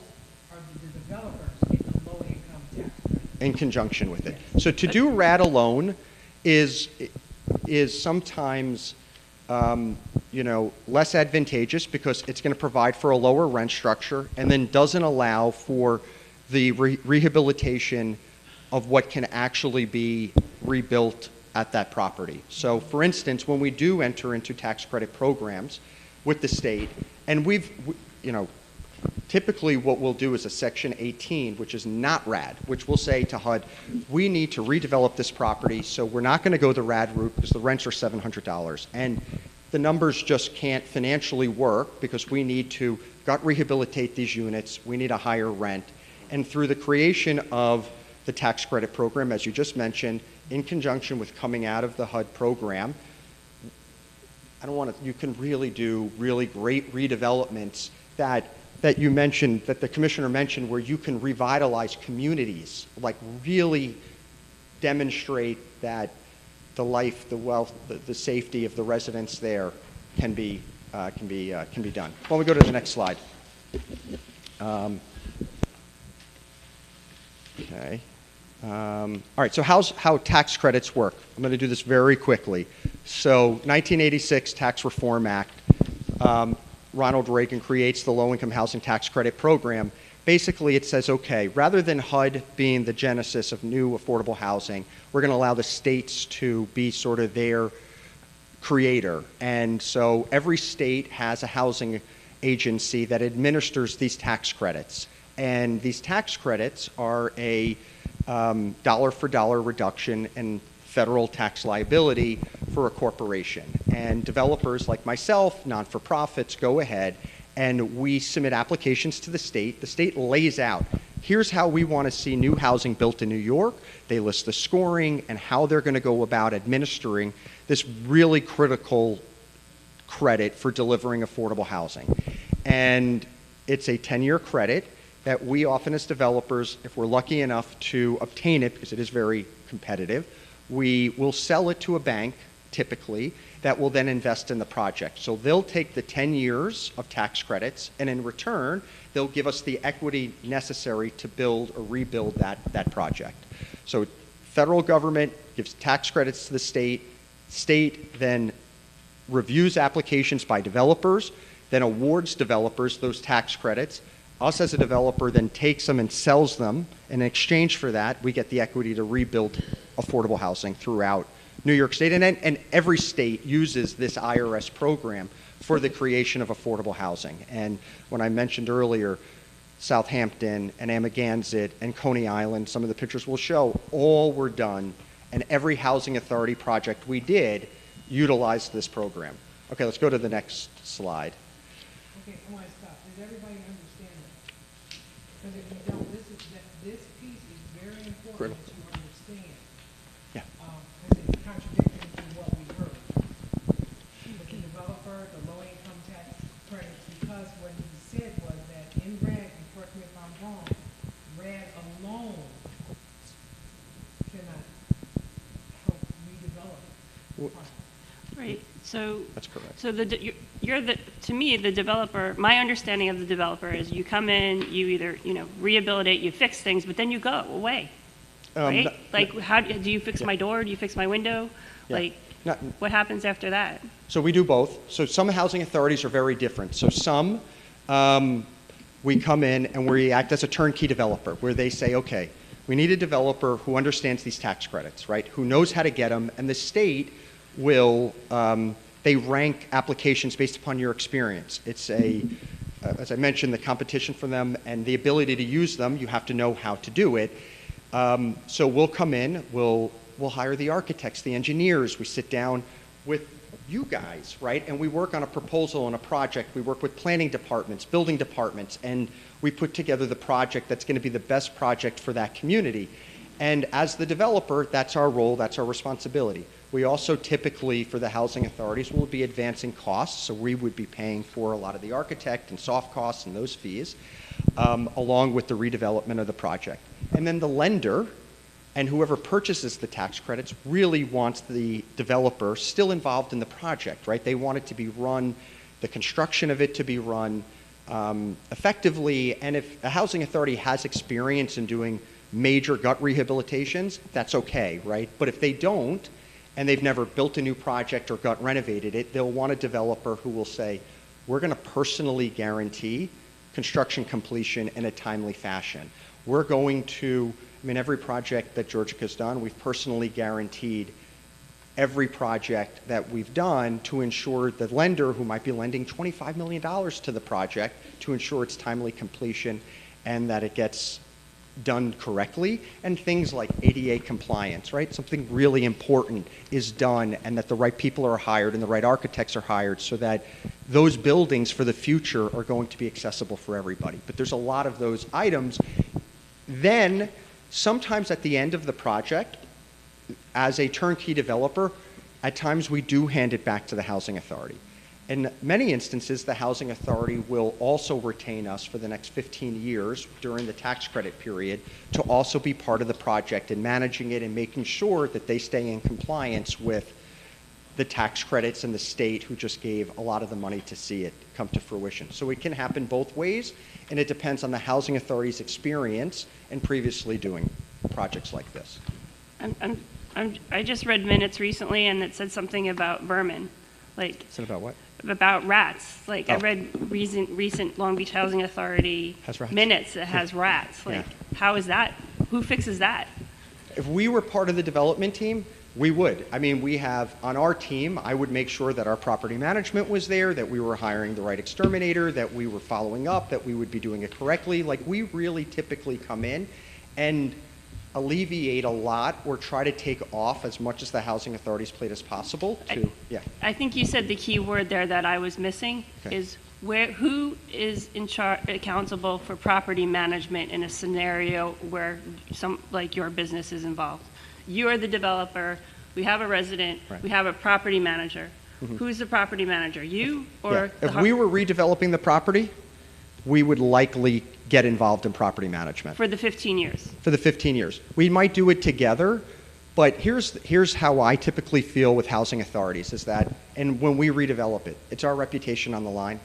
of the developers get the low-income tax credit. In conjunction with it. So to do RAD alone is sometimes, less advantageous because it's going to provide for a lower rent structure and then doesn't allow for the rehabilitation of what can actually be rebuilt at that property. So for instance, when we do enter into tax credit programs with the state, and typically what we'll do is a Section 18, which is not RAD, which will say to HUD, we need to redevelop this property, so we're not going to go the RAD route because the rents are $700. And the numbers just can't financially work because we need to gut rehabilitate these units, we need a higher rent. And through the creation of the tax credit program, as you just mentioned, in conjunction with coming out of the HUD program, you can really do really great redevelopments that you mentioned, that the commissioner mentioned, where you can revitalize communities, like really demonstrate that the life, the wealth, the safety of the residents there can be done. Well, we go to the next slide. Okay. All right, so how tax credits work? I'm going to do this very quickly. So 1986 Tax Reform Act, Ronald Reagan creates the Low-Income Housing Tax Credit Program. Basically, it says, okay, rather than HUD being the genesis of new affordable housing, we're going to allow the states to be sort of their creator. And so every state has a housing agency that administers these tax credits. And these tax credits are a dollar-for-dollar reduction in federal tax liability for a corporation. And developers like myself, non-for-profits, go ahead and we submit applications to the state. The state lays out, here's how we want to see new housing built in New York. They list the scoring and how they're going to go about administering this really critical credit for delivering affordable housing. And it's a 10-year credit that we often as developers, if we're lucky enough to obtain it, because it is very competitive, we will sell it to a bank, typically, that will then invest in the project. So they'll take the 10 years of tax credits, and in return, they'll give us the equity necessary to build or rebuild that project. So federal government gives tax credits to the state then reviews applications by developers, then awards developers those tax credits. Us as a developer then takes them and sells them. In exchange for that, we get the equity to rebuild affordable housing throughout New York State. And every state uses this IRS program for the creation of affordable housing. And when I mentioned earlier, Southampton and Amagansett and Coney Island, some of the pictures will show, all were done, and every housing authority project we did utilized this program. Okay, let's go to the next slide. Okay, I want to stop. Does everybody understand that? Because if you don't, this piece is very important to understand. Yeah. Because it's contradictory to what we heard. With the developer, the low-income tax credits, because what he said was that in RAD, and correct me if I'm wrong, RAD alone cannot help redevelop. Right, so. That's correct. So to me, the developer, my understanding of the developer is you come in, you either, rehabilitate, you fix things, but then you go away, right? Like, how, do you fix my door? Do you fix my window? Yeah. Like, what happens after that? So we do both. So some housing authorities are very different. So some, we come in and we act as a turnkey developer, where they say, okay, we need a developer who understands these tax credits, right? Who knows how to get them, and the state will, they rank applications based upon your experience. It's as I mentioned, the competition for them and the ability to use them, you have to know how to do it. So we'll come in, we'll hire the architects, the engineers, we sit down with you guys, right? And we work on a proposal on a project. We work with planning departments, building departments, and we put together the project that's going to be the best project for that community. And as the developer, that's our role, that's our responsibility. We also typically, for the housing authorities, will be advancing costs, so we would be paying for a lot of the architect and soft costs and those fees, along with the redevelopment of the project. And then the lender and whoever purchases the tax credits really wants the developer still involved in the project, right? They want it to be run, the construction of it to be run effectively, and if a housing authority has experience in doing major gut rehabilitations, that's okay, right? But if they don't, and they've never built a new project or gut renovated it, they'll want a developer who will say, we're going to personally guarantee construction completion in a timely fashion. We're going to, I mean, every project that Georgica's done, we've personally guaranteed every project that we've done to ensure the lender, who might be lending $25 million to the project, to ensure its timely completion and that it gets done correctly, and things like ADA compliance, right? Something really important is done and that the right people are hired and the right architects are hired so that those buildings for the future are going to be accessible for everybody. But there's a lot of those items. Then, sometimes at the end of the project, as a turnkey developer, at times we do hand it back to the housing authority. In many instances, the housing authority will also retain us for the next 15 years during the tax credit period to also be part of the project and managing it and making sure that they stay in compliance with the tax credits and the state, who just gave a lot of the money to see it come to fruition. So it can happen both ways, and it depends on the housing authority's experience in previously doing projects like this. I just read minutes recently, and it said something about vermin. Like, Is it about what? about rats. Like, I Oh. read recent Long Beach Housing Authority Has rats? minutes that has rats. Like, how is that? Who fixes that? If we were part of the development team, we would. I mean, we have, on our team, I would make sure that our property management was there, that we were hiring the right exterminator, that we were following up, that we would be doing it correctly. Like, we really typically come in and alleviate a lot or try to take off as much as the housing authority's plate as possible to, yeah. I think you said the key word there that I was missing Okay. is who is in charge, accountable for property management in a scenario where like your business is involved. You are the developer, we have a resident, Right. we have a property manager. Who's the property manager, you or? Yeah. the If we were redeveloping the property, we would likely get involved in property management. For the 15 years? For the 15 years. We might do it together, but here's how I typically feel with housing authorities is that, and when we redevelop it, it's our reputation on the line,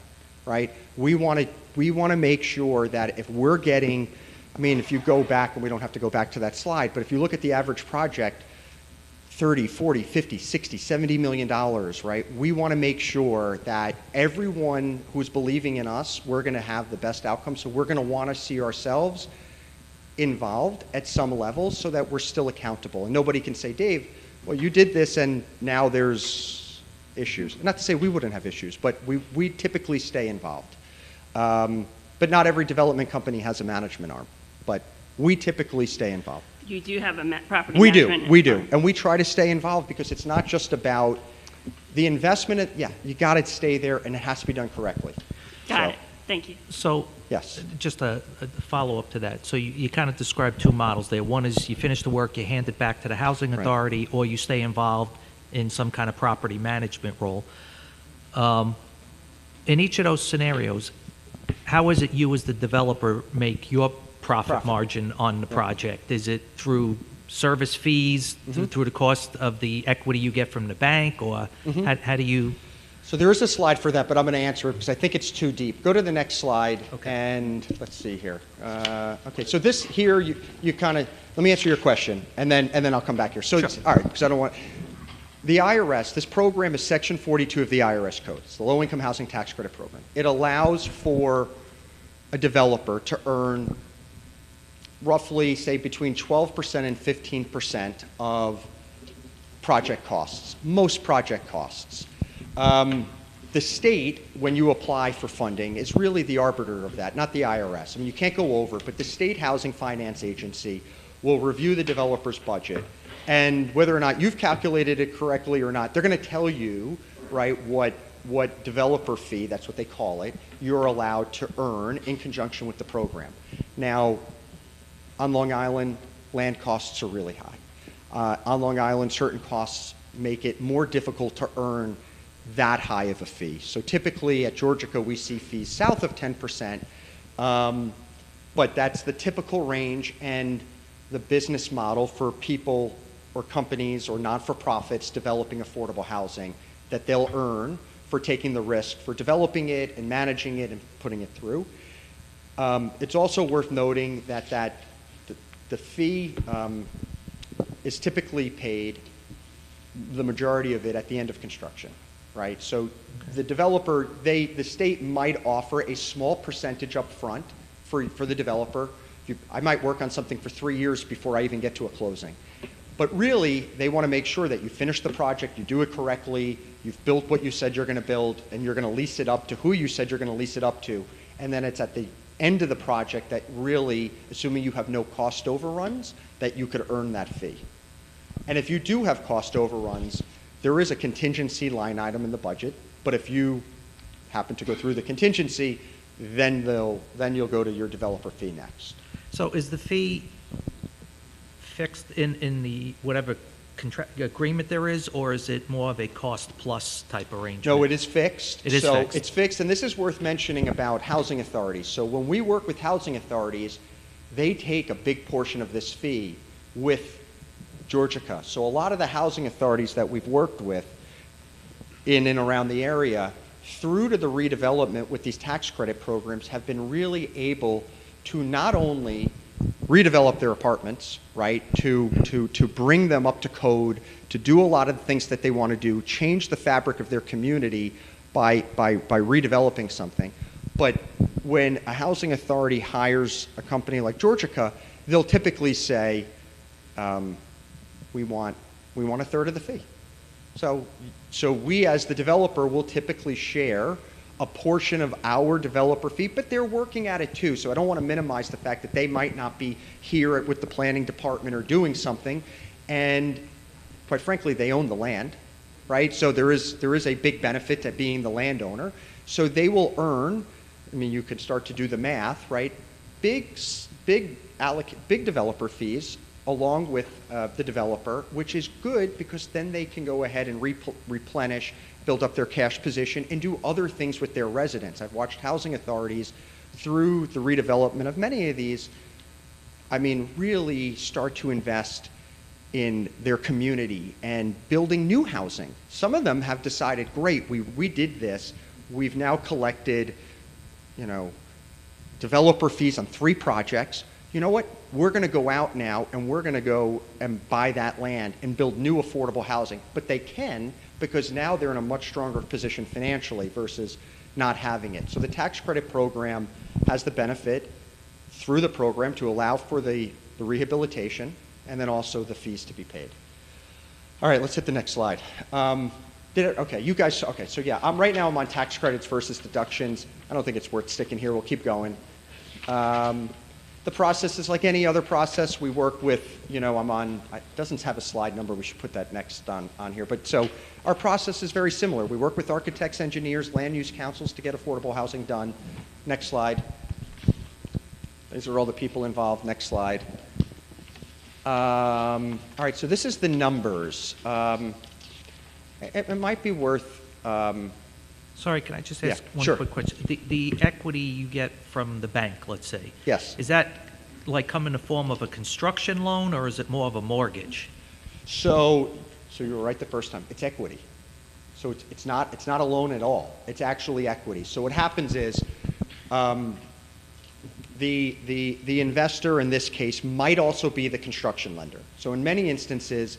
right? We want to make sure that if we're getting, I mean, if you go back, and we don't have to go back to that slide, but if you look at the average project, 30, 40, 50, 60, 70 million dollars, right? We want to make sure that everyone who's believing in us, we're going to have the best outcome. So we're going to want to see ourselves involved at some level so that we're still accountable. And nobody can say, Dave, well, you did this and now there's issues. Not to say we wouldn't have issues, but we typically stay involved. But not every development company has a management arm, but we typically stay involved. You do have a property We management? do, we do. And we try to stay involved because it's not just about the investment. Yeah, you got to stay there and it has to be done correctly. Got So, it, thank you. So, Yes. just a follow-up to that. So you kind of described two models there. One is you finish the work, you hand it back to the housing Right. authority, or you stay involved in some kind of property management role. In each of those scenarios, how is it you as the developer make your profit margin on the project? Is it through service fees, through the cost of the equity you get from the bank, or how do you? So there is a slide for that, but I'm going to answer it because I think it's too deep. Go to the next slide, and let's see here. Okay, so this here, you kind of, let me answer your question, and then I'll come back here. So, Sure. all right, because I don't want, the IRS, this program is Section 42 of the IRS Code. It's the Low Income Housing Tax Credit Program. It allows for a developer to earn roughly, say, between 12% and 15% of project costs, most project costs. The state, when you apply for funding, is really the arbiter of that, not the IRS. I mean, you can't go over, but the State Housing Finance Agency will review the developer's budget, and whether or not you've calculated it correctly or not, they're going to tell you, right, what developer fee, that's what they call it, you're allowed to earn in conjunction with the program. Now, on Long Island, land costs are really high. On Long Island, certain costs make it more difficult to earn that high of a fee. So typically at Georgica, we see fees south of 10%, but that's the typical range and the business model for people or companies or not-for-profits developing affordable housing that they'll earn for taking the risk, for developing it and managing it and putting it through. It's also worth noting that the fee is typically paid, the majority of it, at the end of construction, right? So the developer, the state might offer a small percentage up front for the developer. I might work on something for 3 years before I even get to a closing. But really, they want to make sure that you finish the project, you do it correctly, you've built what you said you're going to build, and you're going to lease it up to who you said you're going to lease it up to. And then it's at the end of the project that really, assuming you have no cost overruns, that you could earn that fee. And if you do have cost overruns, there is a contingency line item in the budget, but if you happen to go through the contingency, then you'll go to your developer fee next. So is the fee fixed in the whatever contract agreement there is, or is it more of a cost-plus type arrangement? No, it is fixed. It is so fixed. It's fixed, and this is worth mentioning about housing authorities. So when we work with housing authorities, they take a big portion of this fee with Georgica. So a lot of the housing authorities that we've worked with in and around the area, through to the redevelopment with these tax credit programs, have been really able to not only redevelop their apartments, right, to bring them up to code, to do a lot of the things that they want to do, change the fabric of their community by redeveloping something. But when a housing authority hires a company like Georgica, they'll typically say, we want a third of the fee. So we, as the developer, will typically share a portion of our developer fee, but they're working at it too. So I don't want to minimize the fact that they might not be here with the planning department or doing something. And quite frankly, they own the land, right? So there is a big benefit to being the landowner. So they will earn, I mean, you can start to do the math, right? Big developer fees along with the developer, which is good because then they can go ahead and replenish, build up their cash position, and do other things with their residents. I've watched housing authorities through the redevelopment of many of these, I mean, really start to invest in their community and building new housing. Some of them have decided, great, we did this. We've now collected, developer fees on 3 projects. You know what? We're going to go out now and we're going to go and buy that land and build new affordable housing. But they can, because now they're in a much stronger position financially versus not having it. So the tax credit program has the benefit through the program to allow for the rehabilitation and then also the fees to be paid. All right, let's hit the next slide. Okay, you guys, okay, so yeah, right now I'm on tax credits versus deductions. I don't think it's worth sticking here. We'll keep going. The process is like any other process. We work with, I'm on, it doesn't have a slide number. We should put that next on here. But so our process is very similar. We work with architects, engineers, land use councils to get affordable housing done. Next slide. These are all the people involved. Next slide. All right, so this is the numbers. It might be worth... Sorry, can I just ask one sure. quick question? The equity you get from the bank, let's say. Yes. Is that like come in the form of a construction loan, or is it more of a mortgage? So you were right the first time. It's equity. So it's not a loan at all. It's actually equity. So what happens is the investor in this case might also be the construction lender. So in many instances,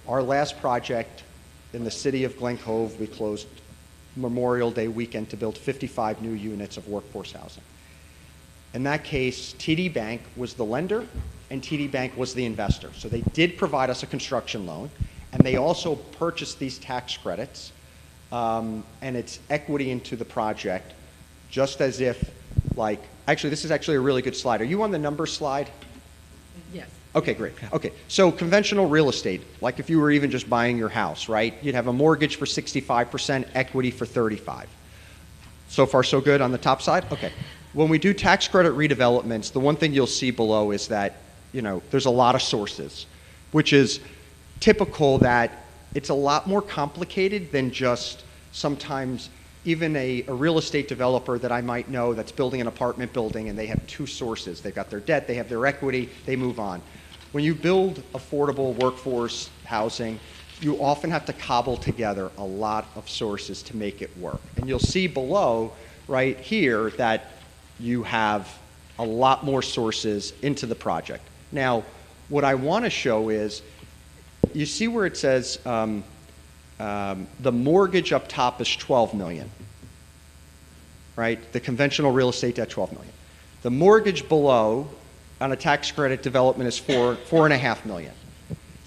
our last project in the city of Glen Cove, we closed Memorial Day weekend to build 55 new units of workforce housing. In that case, TD Bank was the lender and TD Bank was the investor. So they did provide us a construction loan, and they also purchased these tax credits, and it's equity into the project, just as if, actually, this is actually a really good slide. Are you on the numbers slide? Yes. Okay, great. Okay, so conventional real estate, like if you were even just buying your house, right? You'd have a mortgage for 65%, equity for 35%. So far, so good on the top side? Okay. When we do tax credit redevelopments, the one thing you'll see below is that there's a lot of sources, which is typical that it's a lot more complicated than just sometimes even a real estate developer that I might know that's building an apartment building and they have two sources. They've got their debt, they have their equity, they move on. When you build affordable workforce housing, you often have to cobble together a lot of sources to make it work. And you'll see below, right here, that you have a lot more sources into the project. Now, what I want to show is, you see where it says the mortgage up top is 12 million, right? The conventional real estate debt, 12 million. The mortgage below on a tax credit development is 4.5 million.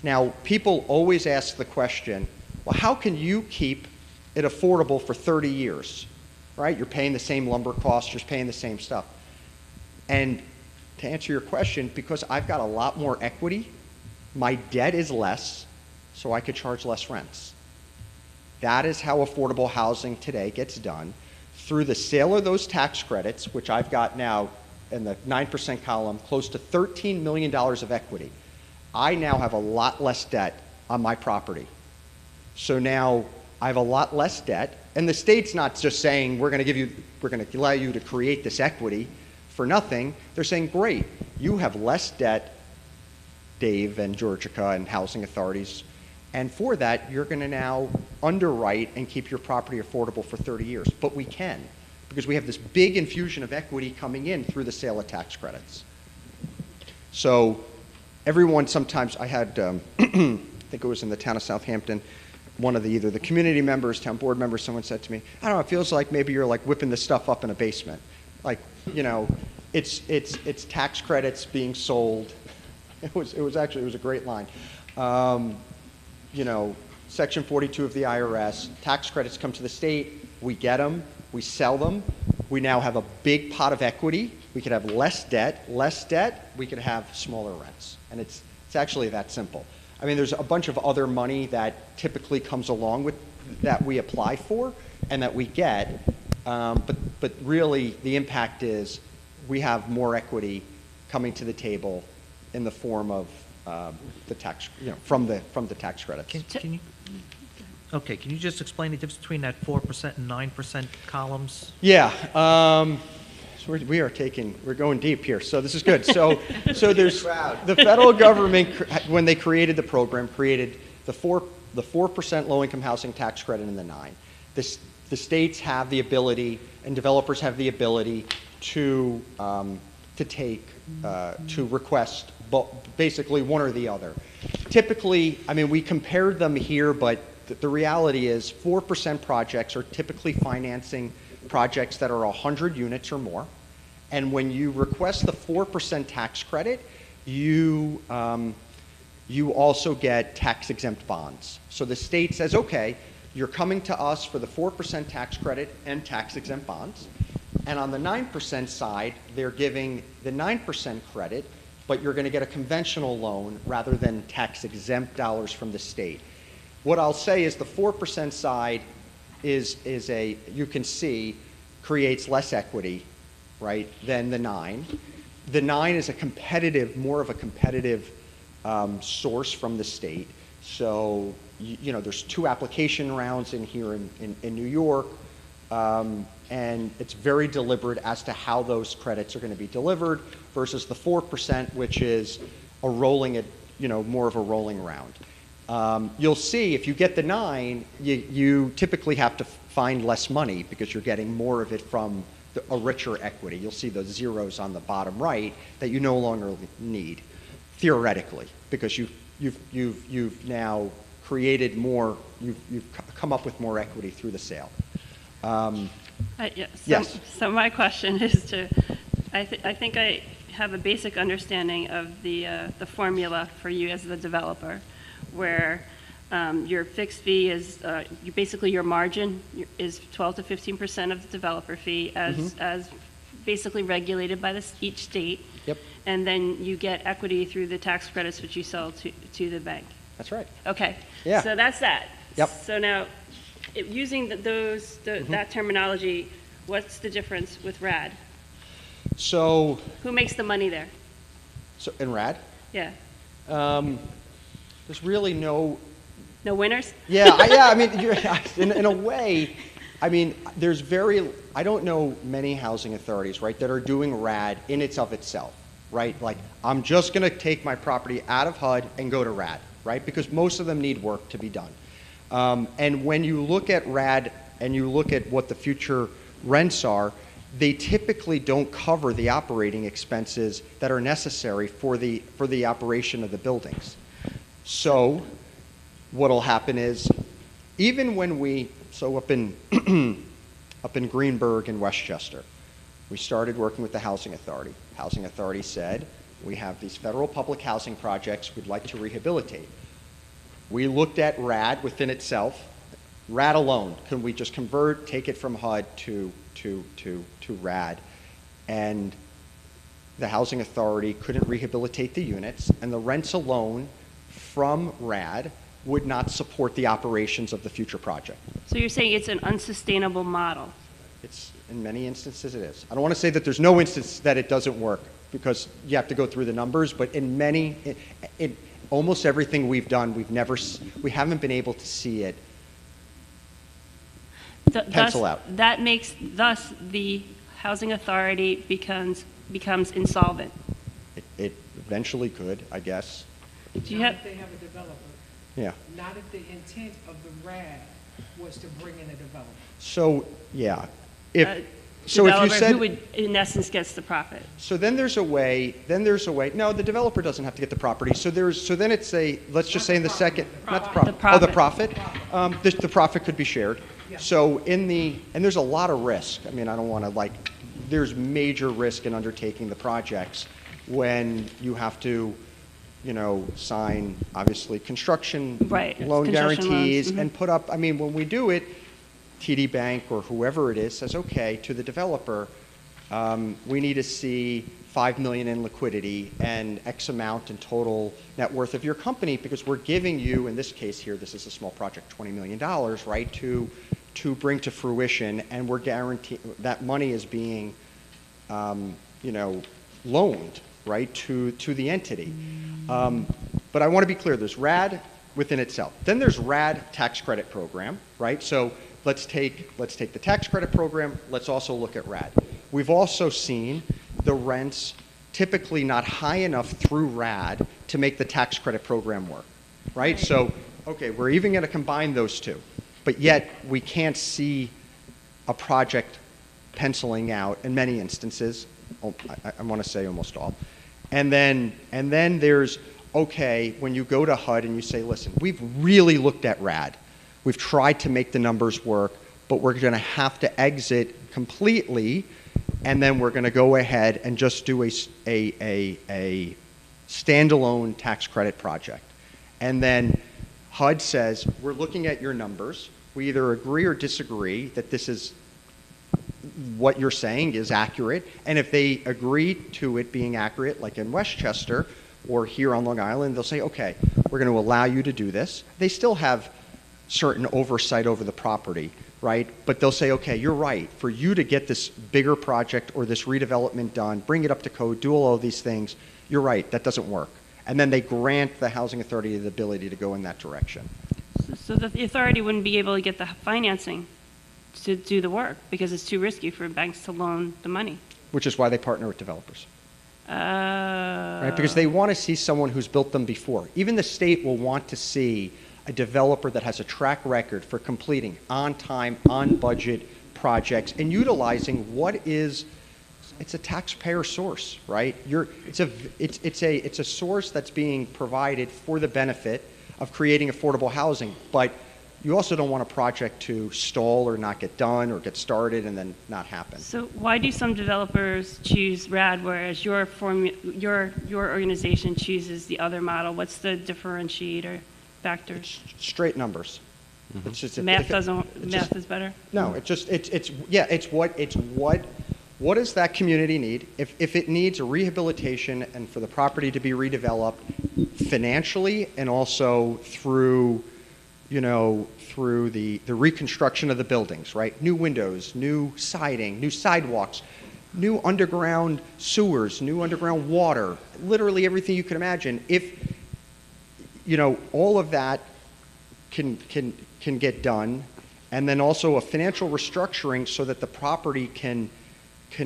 Now, people always ask the question, well, how can you keep it affordable for 30 years, right? You're paying the same lumber costs, you're paying the same stuff. And to answer your question, because I've got a lot more equity, my debt is less, so I could charge less rents. That is how affordable housing today gets done, through the sale of those tax credits, which I've got now in the 9% column, close to $13 million of equity. I now have a lot less debt on my property. So now I have a lot less debt, and the state's not just saying we're going to allow you to create this equity for nothing. They're saying, great, you have less debt, Dave and Georgica and housing authorities, and for that you're going to now underwrite and keep your property affordable for 30 years. But we can, because we have this big infusion of equity coming in through the sale of tax credits. So everyone, sometimes I had, I think it was in the town of Southampton, one of either the community members, town board members, someone said to me, I don't know, it feels like maybe you're like whipping this stuff up in a basement. Like, it's tax credits being sold. It was a great line. Section 42 of the IRS, tax credits come to the state, we get them, we sell them, we now have a big pot of equity, we could have less debt, we could have smaller rents. And it's actually that simple. I mean, there's a bunch of other money that typically comes along with, that we apply for and that we get, but really the impact is we have more equity coming to the table in the form of the tax, from the tax credits. Can you just explain the difference between that 4% and 9% columns? Yeah. So we're going deep here. So this is good. So there's the federal government, when they created the program, created the 4% low-income housing tax credit and the 9%. The states have the ability, and developers have the ability to request basically one or the other. Typically, I mean, we compared them here, but the reality is 4% projects are typically financing projects that are 100 units or more. And when you request the 4% tax credit, you also get tax-exempt bonds. So the state says, okay, you're coming to us for the 4% tax credit and tax-exempt bonds. And on the 9% side, they're giving the 9% credit, but you're going to get a conventional loan rather than tax-exempt dollars from the state. What I'll say is the 4% side you can see, creates less equity, right, than the 9%. The 9% is more of a competitive source from the state. So, there's 2 application rounds in here in New York, and it's very deliberate as to how those credits are going to be delivered versus the 4%, which is more of a rolling round. You'll see if you get the 9%, you typically have to find less money because you're getting more of it from a richer equity. You'll see those zeros on the bottom right that you no longer need, theoretically, because you've now created more. You've come up with more equity through the sale. Yes. So my question is I think I have a basic understanding of the formula for you as the developer, where your fixed fee is basically your margin is 12 to 15% of the developer fee as basically regulated by each state. Yep. And then you get equity through the tax credits which you sell to the bank. That's right. Okay. Yeah. So that's that. Yep. So now, using that terminology, what's the difference with RAD? So Who makes the money there? in RAD? Yeah. There's really no, No winners? I mean, in a way, I mean, I don't know many housing authorities, right, that are doing RAD in of itself, right? Like, I'm just going to take my property out of HUD and go to RAD, right? Because most of them need work to be done. And when you look at RAD and you look at what the future rents are, they typically don't cover the operating expenses that are necessary for the operation of the buildings. So what'll happen is, even when up in up in Greenberg and Westchester, we started working with the Housing Authority. Housing Authority said, we have these federal public housing projects we'd like to rehabilitate. We looked at RAD within itself. RAD alone, can we just take it from HUD to RAD? And the Housing Authority couldn't rehabilitate the units, and the rents alone from RAD would not support the operations of the future project. So you're saying it's an unsustainable model? In many instances, it is. I don't want to say that there's no instance that it doesn't work, because you have to go through the numbers, but in almost everything we've done, we haven't been able to see it pencil out. That makes, thus, the housing authority becomes insolvent. It eventually could, I guess. Do you Not have, if they have a developer. Yeah. Not if the intent of the RAD was to bring in a developer. So, yeah. a So if you developer said, who would, in essence, gets the profit? so then there's a way, no, the developer doesn't have to get the property. So then it's let's just say in the second, not the profit. The Oh, the profit. profit? The profit could be shared. So and there's a lot of risk. I mean, I don't want to there's major risk in undertaking the projects when you have to, sign, obviously, construction Right, loan construction guarantees loans, and put up, I mean, when we do it, TD Bank or whoever it is says, okay, to the developer, we need to see $5 million in liquidity and X amount in total net worth of your company, because we're giving you, in this case here, this is a small project, $20 million, right, to bring to fruition, and we're guaranteeing that money is being, loaned, right, to the entity. But I want to be clear, there's RAD within itself. Then there's RAD tax credit program, right? So let's take the tax credit program. Let's also look at RAD. We've also seen the rents typically not high enough through RAD to make the tax credit program work, right? So, okay, we're even going to combine those two, but yet we can't see a project penciling out in many instances. I want to say almost all. And then there's, okay, when you go to HUD and you say, listen, we've really looked at RAD. We've tried to make the numbers work, but we're going to have to exit completely, and then we're going to go ahead and just do a standalone tax credit project. And then HUD says, we're looking at your numbers. We either agree or disagree that this is what you're saying is accurate. And if they agree to it being accurate, like in Westchester or here on Long Island, they'll say, okay, we're going to allow you to do this. They still have certain oversight over the property, right? But they'll say, okay, you're right. For you to get this bigger project or this redevelopment done, bring it up to code, do all of these things, you're right, that doesn't work. And then they grant the housing authority the ability to go in that direction. So that the authority wouldn't be able to get the financing to do the work because it's too risky for banks to loan the money. Which is why they partner with developers. Right? Right? Because they want to see someone who's built them before. Even the state will want to see a developer that has a track record for completing on time, on budget projects and utilizing it's a taxpayer source, right? It's a source that's being provided for the benefit of creating affordable housing, but you also don't want a project to stall or not get done or get started and then not happen. So why do some developers choose RAD, whereas your organization chooses the other model? What's the differentiator factor? It's straight numbers. It's just Math is better? No, what does that community need? If it needs a rehabilitation and for the property to be redeveloped financially and also through the reconstruction of the buildings, right? New windows, new siding, new sidewalks, new underground sewers, new underground water, literally everything you can imagine. If, all of that can get done, and then also a financial restructuring so that the property can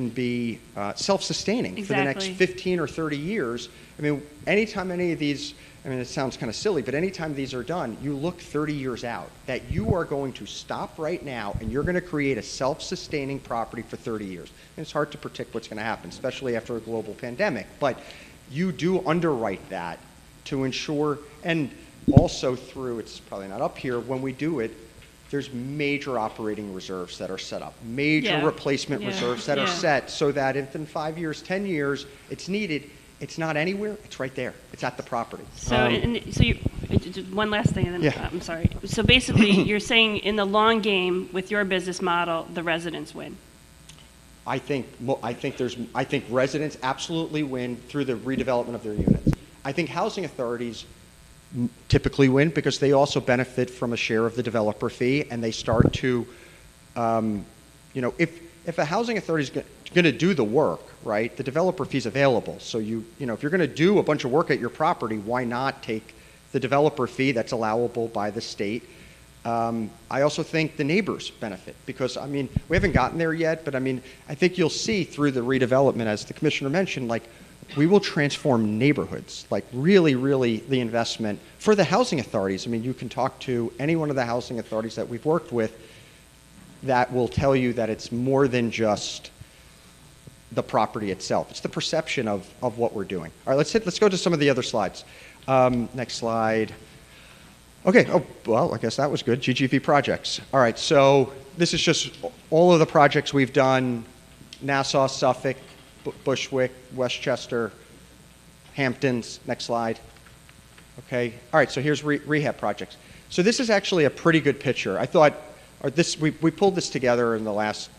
be self-sustaining for the next Exactly. 15 or 30 years. I mean, anytime any of these, it sounds kind of silly, but anytime these are done, you look 30 years out, that you are going to stop right now and you're going to create a self-sustaining property for 30 years. And it's hard to predict what's going to happen, especially after a global pandemic. But you do underwrite that to ensure, and also through, it's probably not up here, when we do it, there's major operating reserves that are set up, major Yeah. replacement Yeah. reserves that are Yeah. set so that if in 5 years, 10 years, it's needed, it's not anywhere, it's right there. It's at the property. So, so just one last thing, and then Yeah. I'm sorry. So basically, you're saying in the long game, with your business model, the residents win. I think residents absolutely win through the redevelopment of their units. I think housing authorities typically win because they also benefit from a share of the developer fee, and they start to, if a housing authority is going to do the work, right, the developer fee is available. So if you're going to do a bunch of work at your property, why not take the developer fee that's allowable by the state? I also think the neighbors benefit because, we haven't gotten there yet, but I think you'll see through the redevelopment, as the commissioner mentioned, we will transform neighborhoods, really, really the investment for the housing authorities. You can talk to any one of the housing authorities that we've worked with that will tell you that it's more than just the property itself. It's the perception of what we're doing. All right, let's go to some of the other slides. Next slide. Okay, I guess that was good. GGV projects. All right, so this is just all of the projects we've done: Nassau, Suffolk, Bushwick, Westchester, Hamptons. Next slide. Okay. All right. So here's rehab projects. So this is actually a pretty good picture. I thought, we pulled this together in the last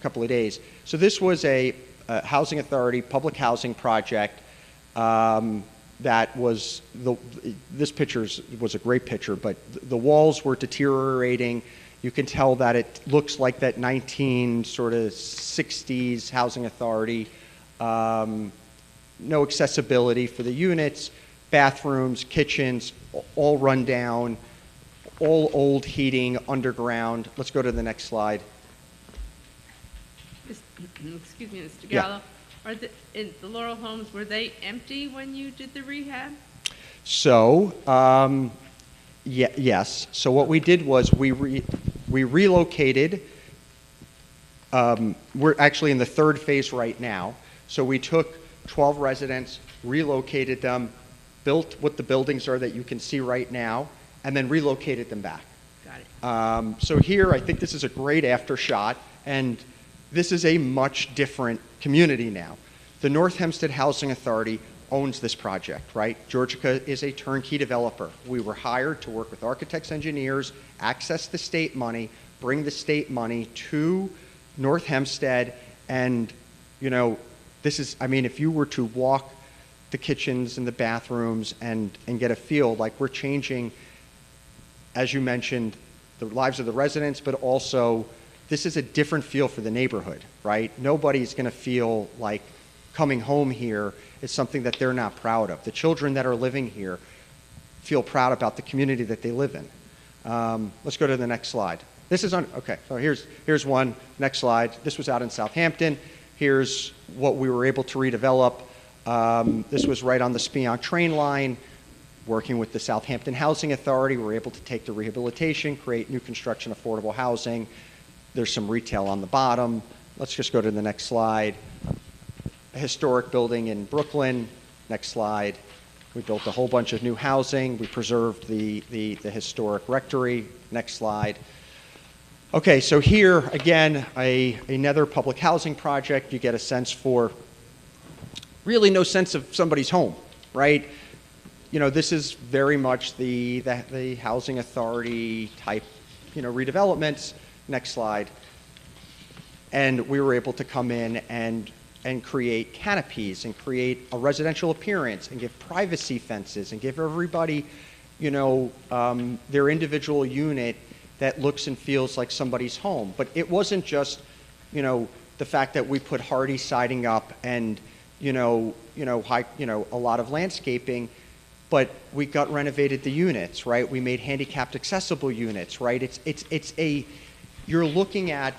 couple of days. So this was a housing authority public housing project. That was this picture was a great picture, but the walls were deteriorating. You can tell that it looks like that 1960s housing authority. No accessibility for the units, bathrooms, kitchens, all run down, all old heating, underground. Let's go to the next slide. Excuse me, Mr. Yeah. Gallo. In the Laurel homes, were they empty when you did the rehab? So, yes. So what we did was we relocated. We're actually in the third phase right now. So we took 12 residents, relocated them, built what the buildings are that you can see right now, and then relocated them back. Got it. So here, I think this is a great aftershot, and this is a much different community now. The North Hempstead Housing Authority owns this project, right? Georgica is a turnkey developer. We were hired to work with architects, engineers, access the state money, bring the state money to North Hempstead, and this is, if you were to walk the kitchens and the bathrooms and get a feel, we're changing, as you mentioned, the lives of the residents, but also this is a different feel for the neighborhood, right? Nobody's going to feel like coming home here is something that they're not proud of. The children that are living here feel proud about the community that they live in. Let's go to the next slide. This is okay, so here's one. Next slide. This was out in Southampton. Here's what we were able to redevelop. This was right on the Spionk train line. Working with the Southampton Housing Authority, we were able to take the rehabilitation, create new construction, affordable housing. There's some retail on the bottom. Let's just go to the next slide. A historic building in Brooklyn. Next slide. We built a whole bunch of new housing. We preserved the historic rectory. Next slide. Okay, so here, again, another public housing project. You get a sense for really no sense of somebody's home, right? This is very much the housing authority type, redevelopments. Next slide. And we were able to come in and create canopies and create a residential appearance and give privacy fences and give everybody, their individual unit that looks and feels like somebody's home. But it wasn't just, the fact that we put hardy siding up and, a lot of landscaping, but we gut renovated the units, right? We made handicapped accessible units, right? You're looking at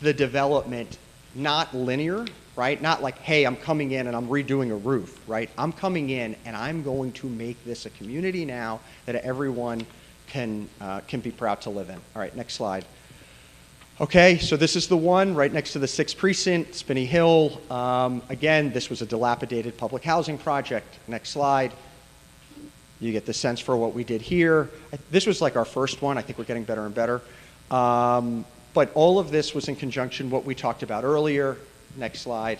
the development not linear, right? Not like, hey, I'm coming in and I'm redoing a roof, right? I'm coming in and I'm going to make this a community now that everyone can be proud to live in. All right, next slide. Okay, so this is the one right next to the 6th Precinct, Spinney Hill. Again, this was a dilapidated public housing project. Next slide. You get the sense for what we did here. This was like our first one. I think we're getting better and better. But all of this was in conjunction what we talked about earlier. Next slide.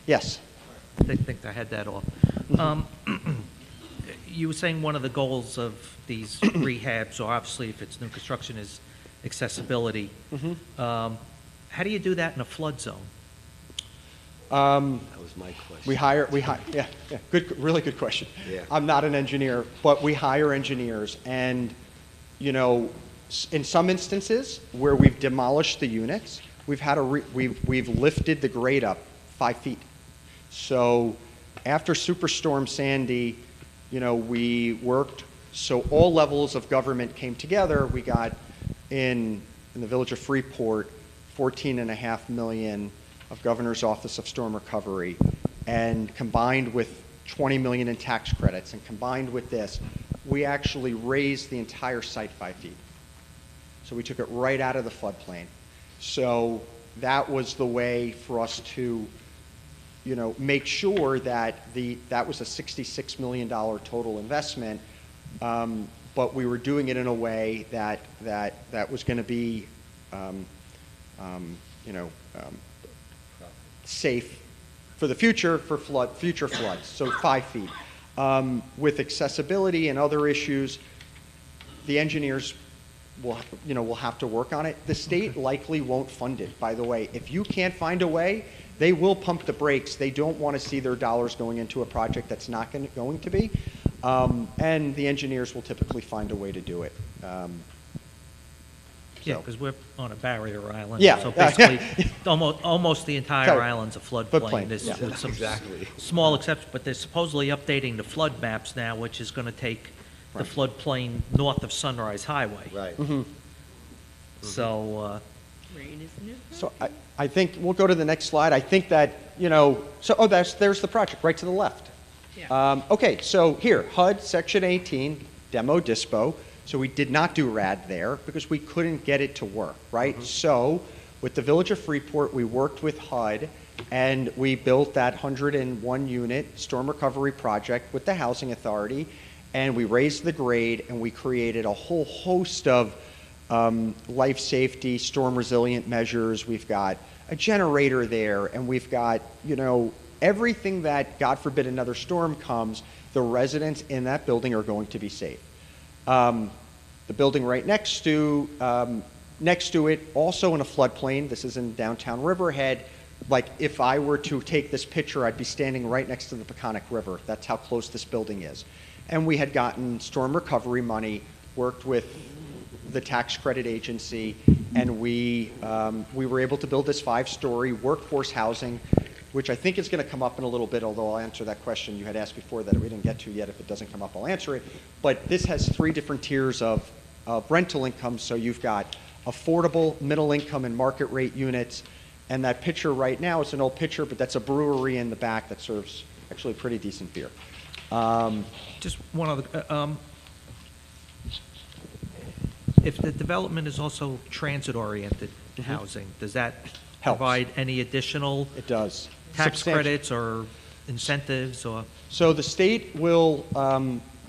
Yes. I think I had that off. You were saying one of the goals of these rehabs, or obviously if it's new construction, is accessibility. How do you do that in a flood zone? That was my question. Yeah, really good question. Yeah. I'm not an engineer, but we hire engineers, and in some instances where we've demolished the units, we've lifted the grade up 5 feet. So after Superstorm Sandy, we worked, so all levels of government came together. We got in the village of Freeport, $14.5 million of Governor's Office of Storm Recovery, and combined with $20 million in tax credits, and combined with this, we actually raised the entire site 5 feet. So we took it right out of the floodplain. So that was the way for us to, make sure that that was a $66 million total investment, but we were doing it in a way that was going to be, safe for the future, for future floods. So 5 feet. With accessibility and other issues, the engineers will have to work on it. The state likely won't fund it, by the way. If you can't find a way, they will pump the brakes. They don't want to see their dollars going into a project that's not going to be. And the engineers will typically find a way to do it. Yeah, because we're on a barrier island. Yeah. So basically, almost the entire Okay. island's a Floodplain, floodplain. There's yeah. with some Exactly. small exceptions, but they're supposedly updating the flood maps now, which is going to take the floodplain north of Sunrise Highway. Right. So, Rain is new. So I think we'll go to the next slide. I think that, there's the project right to the left. Yeah. Okay, so here, HUD Section 18, demo dispo. So we did not do RAD there because we couldn't get it to work, right? So with the Village of Freeport, we worked with HUD and we built that 101 unit storm recovery project with the Housing Authority, and we raised the grade and we created a whole host of life safety, storm resilient measures. We've got a generator there, and we've got, everything that, God forbid, another storm comes, the residents in that building are going to be safe. The building right next to it, also in a floodplain, this is in downtown Riverhead. Like, if I were to take this picture, I'd be standing right next to the Peconic River. That's how close this building is. And we had gotten storm recovery money, worked with the tax credit agency, and we were able to build this 5-story workforce housing, which I think is going to come up in a little bit, although I'll answer that question you had asked before that we didn't get to yet. If it doesn't come up, I'll answer it. But this has 3 different tiers of rental income. So you've got affordable, middle income, and market rate units. And that picture right now, it's an old picture, but that's a brewery in the back that serves actually pretty decent beer. just one other, if the development is also transit-oriented housing, does that Helps. provide any additional It does. tax Substantial. credits or incentives or? So the state will,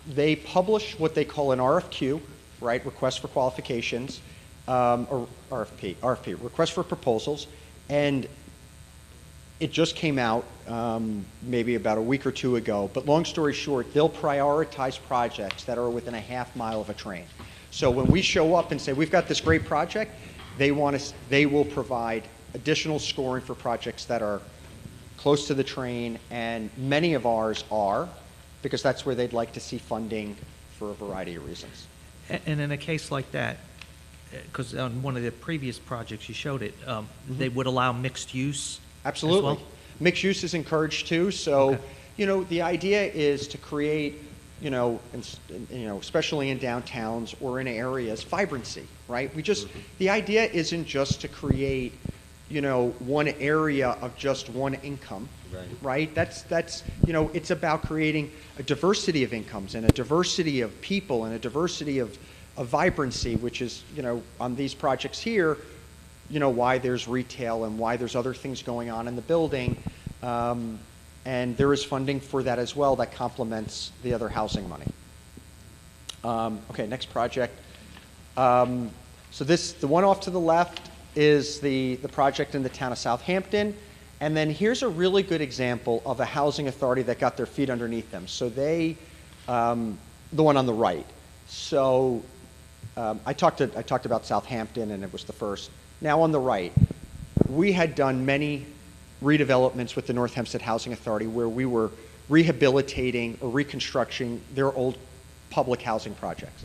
they publish what they call an RFQ, right, request for qualifications, or RFP, request for proposals, and it just came out maybe about a week or 2 ago, but long story short, they'll prioritize projects that are within a half mile of a train. So when we show up and say, we've got this great project, they will provide additional scoring for projects that are close to the train, and many of ours are, because that's where they'd like to see funding for a variety of reasons. And in a case like that, because on one of the previous projects you showed it, they would allow mixed use as Absolutely. well? Mixed use is encouraged too, so, Okay. the idea is to create, especially in downtowns or in areas, vibrancy, right? The idea isn't just to create, one area of just one income, right? That's, it's about creating a diversity of incomes and a diversity of people and a diversity of vibrancy, which is, on these projects here, why there's retail and why there's other things going on in the building. And there is funding for that as well that complements the other housing money. Okay, next project. So the one off to the left is the project in the town of Southampton. And then here's a really good example of a housing authority that got their feet underneath them. So the one on the right. So I talked about Southampton, and it was the first. Now on the right, we had done many redevelopments with the North Hempstead Housing Authority where we were rehabilitating or reconstructing their old public housing projects.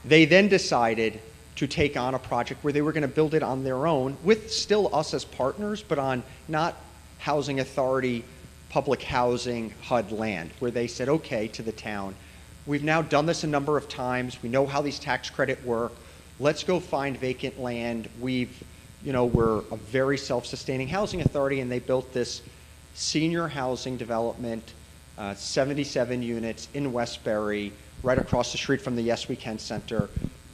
They then decided to take on a project where they were going to build it on their own with still us as partners, but on not housing authority, public housing HUD land, where they said, okay, to the town, we've now done this a number of times. We know how these tax credit work. Let's go find vacant land. We're a very self-sustaining housing authority, and they built this senior housing development, 77 units in Westbury, right across the street from the Yes We Can Center.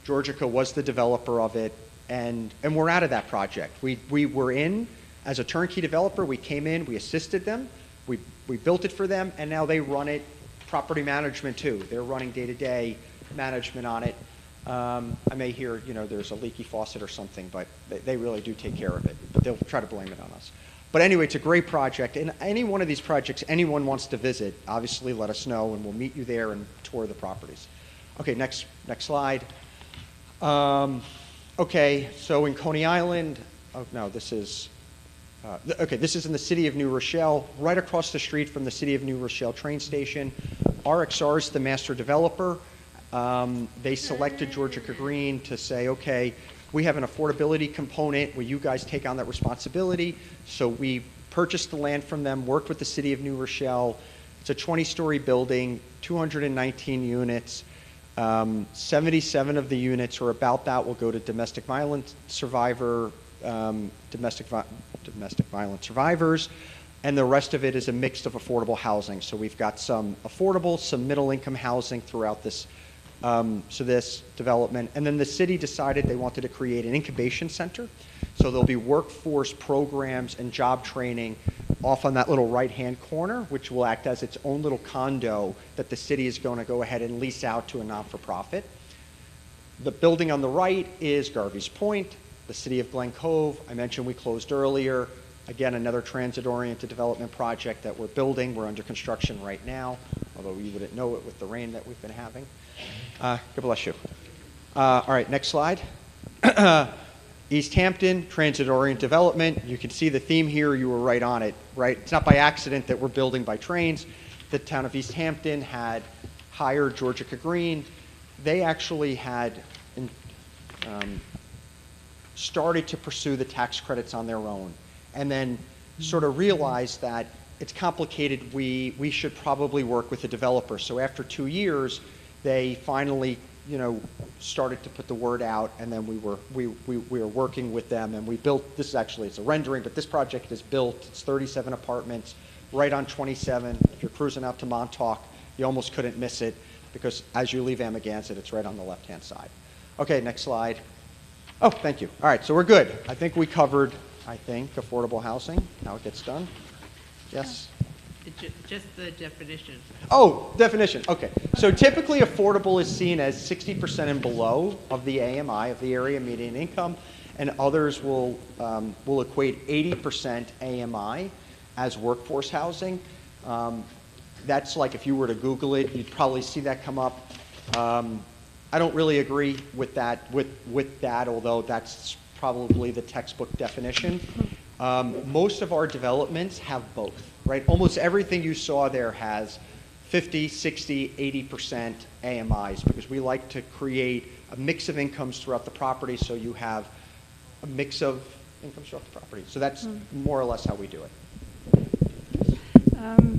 Georgica was the developer of it, and we're out of that project. We were in as a turnkey developer. We came in, we assisted them, we built it for them, and now they run it, property management too. They're running day-to-day management on it. I may hear, there's a leaky faucet or something, but they really do take care of it. But they'll try to blame it on us. But anyway, it's a great project. And any one of these projects anyone wants to visit, obviously let us know, and we'll meet you there and tour the properties. Okay, next slide. Okay, so in Coney Island, this is in the city of New Rochelle, right across the street from the city of New Rochelle train station. RXR is the master developer. They selected Georgica Green to say, okay, we have an affordability component where you guys take on that responsibility. So we purchased the land from them, worked with the city of New Rochelle. It's a 20-story building, 219 units. 77 of the units, or about that, will go to domestic violence survivors, and the rest of it is a mix of affordable housing. So we've got some affordable, some middle-income housing throughout this development. And then the city decided they wanted to create an incubation center. So there'll be workforce programs and job training off on that little right-hand corner, which will act as its own little condo that the city is going to go ahead and lease out to a non-for-profit. The building on the right is Garvey's Point, the city of Glen Cove. I mentioned we closed earlier. Again, another transit-oriented development project that we're building. We're under construction right now, although you wouldn't know it with the rain that we've been having. God bless you. All right, next slide. East Hampton, transit-oriented development. You can see the theme here. You were right on it, right? It's not by accident that we're building by trains. The town of East Hampton had hired Georgica Green. They actually had started to pursue the tax credits on their own, and then sort of realized that it's complicated. We should probably work with a developer. So after 2 years, they finally started to put the word out, and then we were working with them, and we built, it's a rendering, but this project is built. It's 37 apartments right on 27. If you're cruising out to Montauk, you almost couldn't miss it, because as you leave Amagansett, it's right on the left-hand side. Okay, next slide. Oh, thank you. All right, so we're good. I think we covered, affordable housing, how it gets done. Yes? Just the definition. Oh, definition. Okay. So typically affordable is seen as 60% and below of the AMI, of the area median income, and others will equate 80% AMI as workforce housing. That's like if you were to Google it, you'd probably see that come up. I don't really agree with that, with that, although that's probably the textbook definition. Most of our developments have both, right? Almost everything you saw there has 50, 60, 80% AMIs, because we like to create a mix of incomes throughout the property, so you have a mix of incomes throughout the property. So that's more or less how we do it.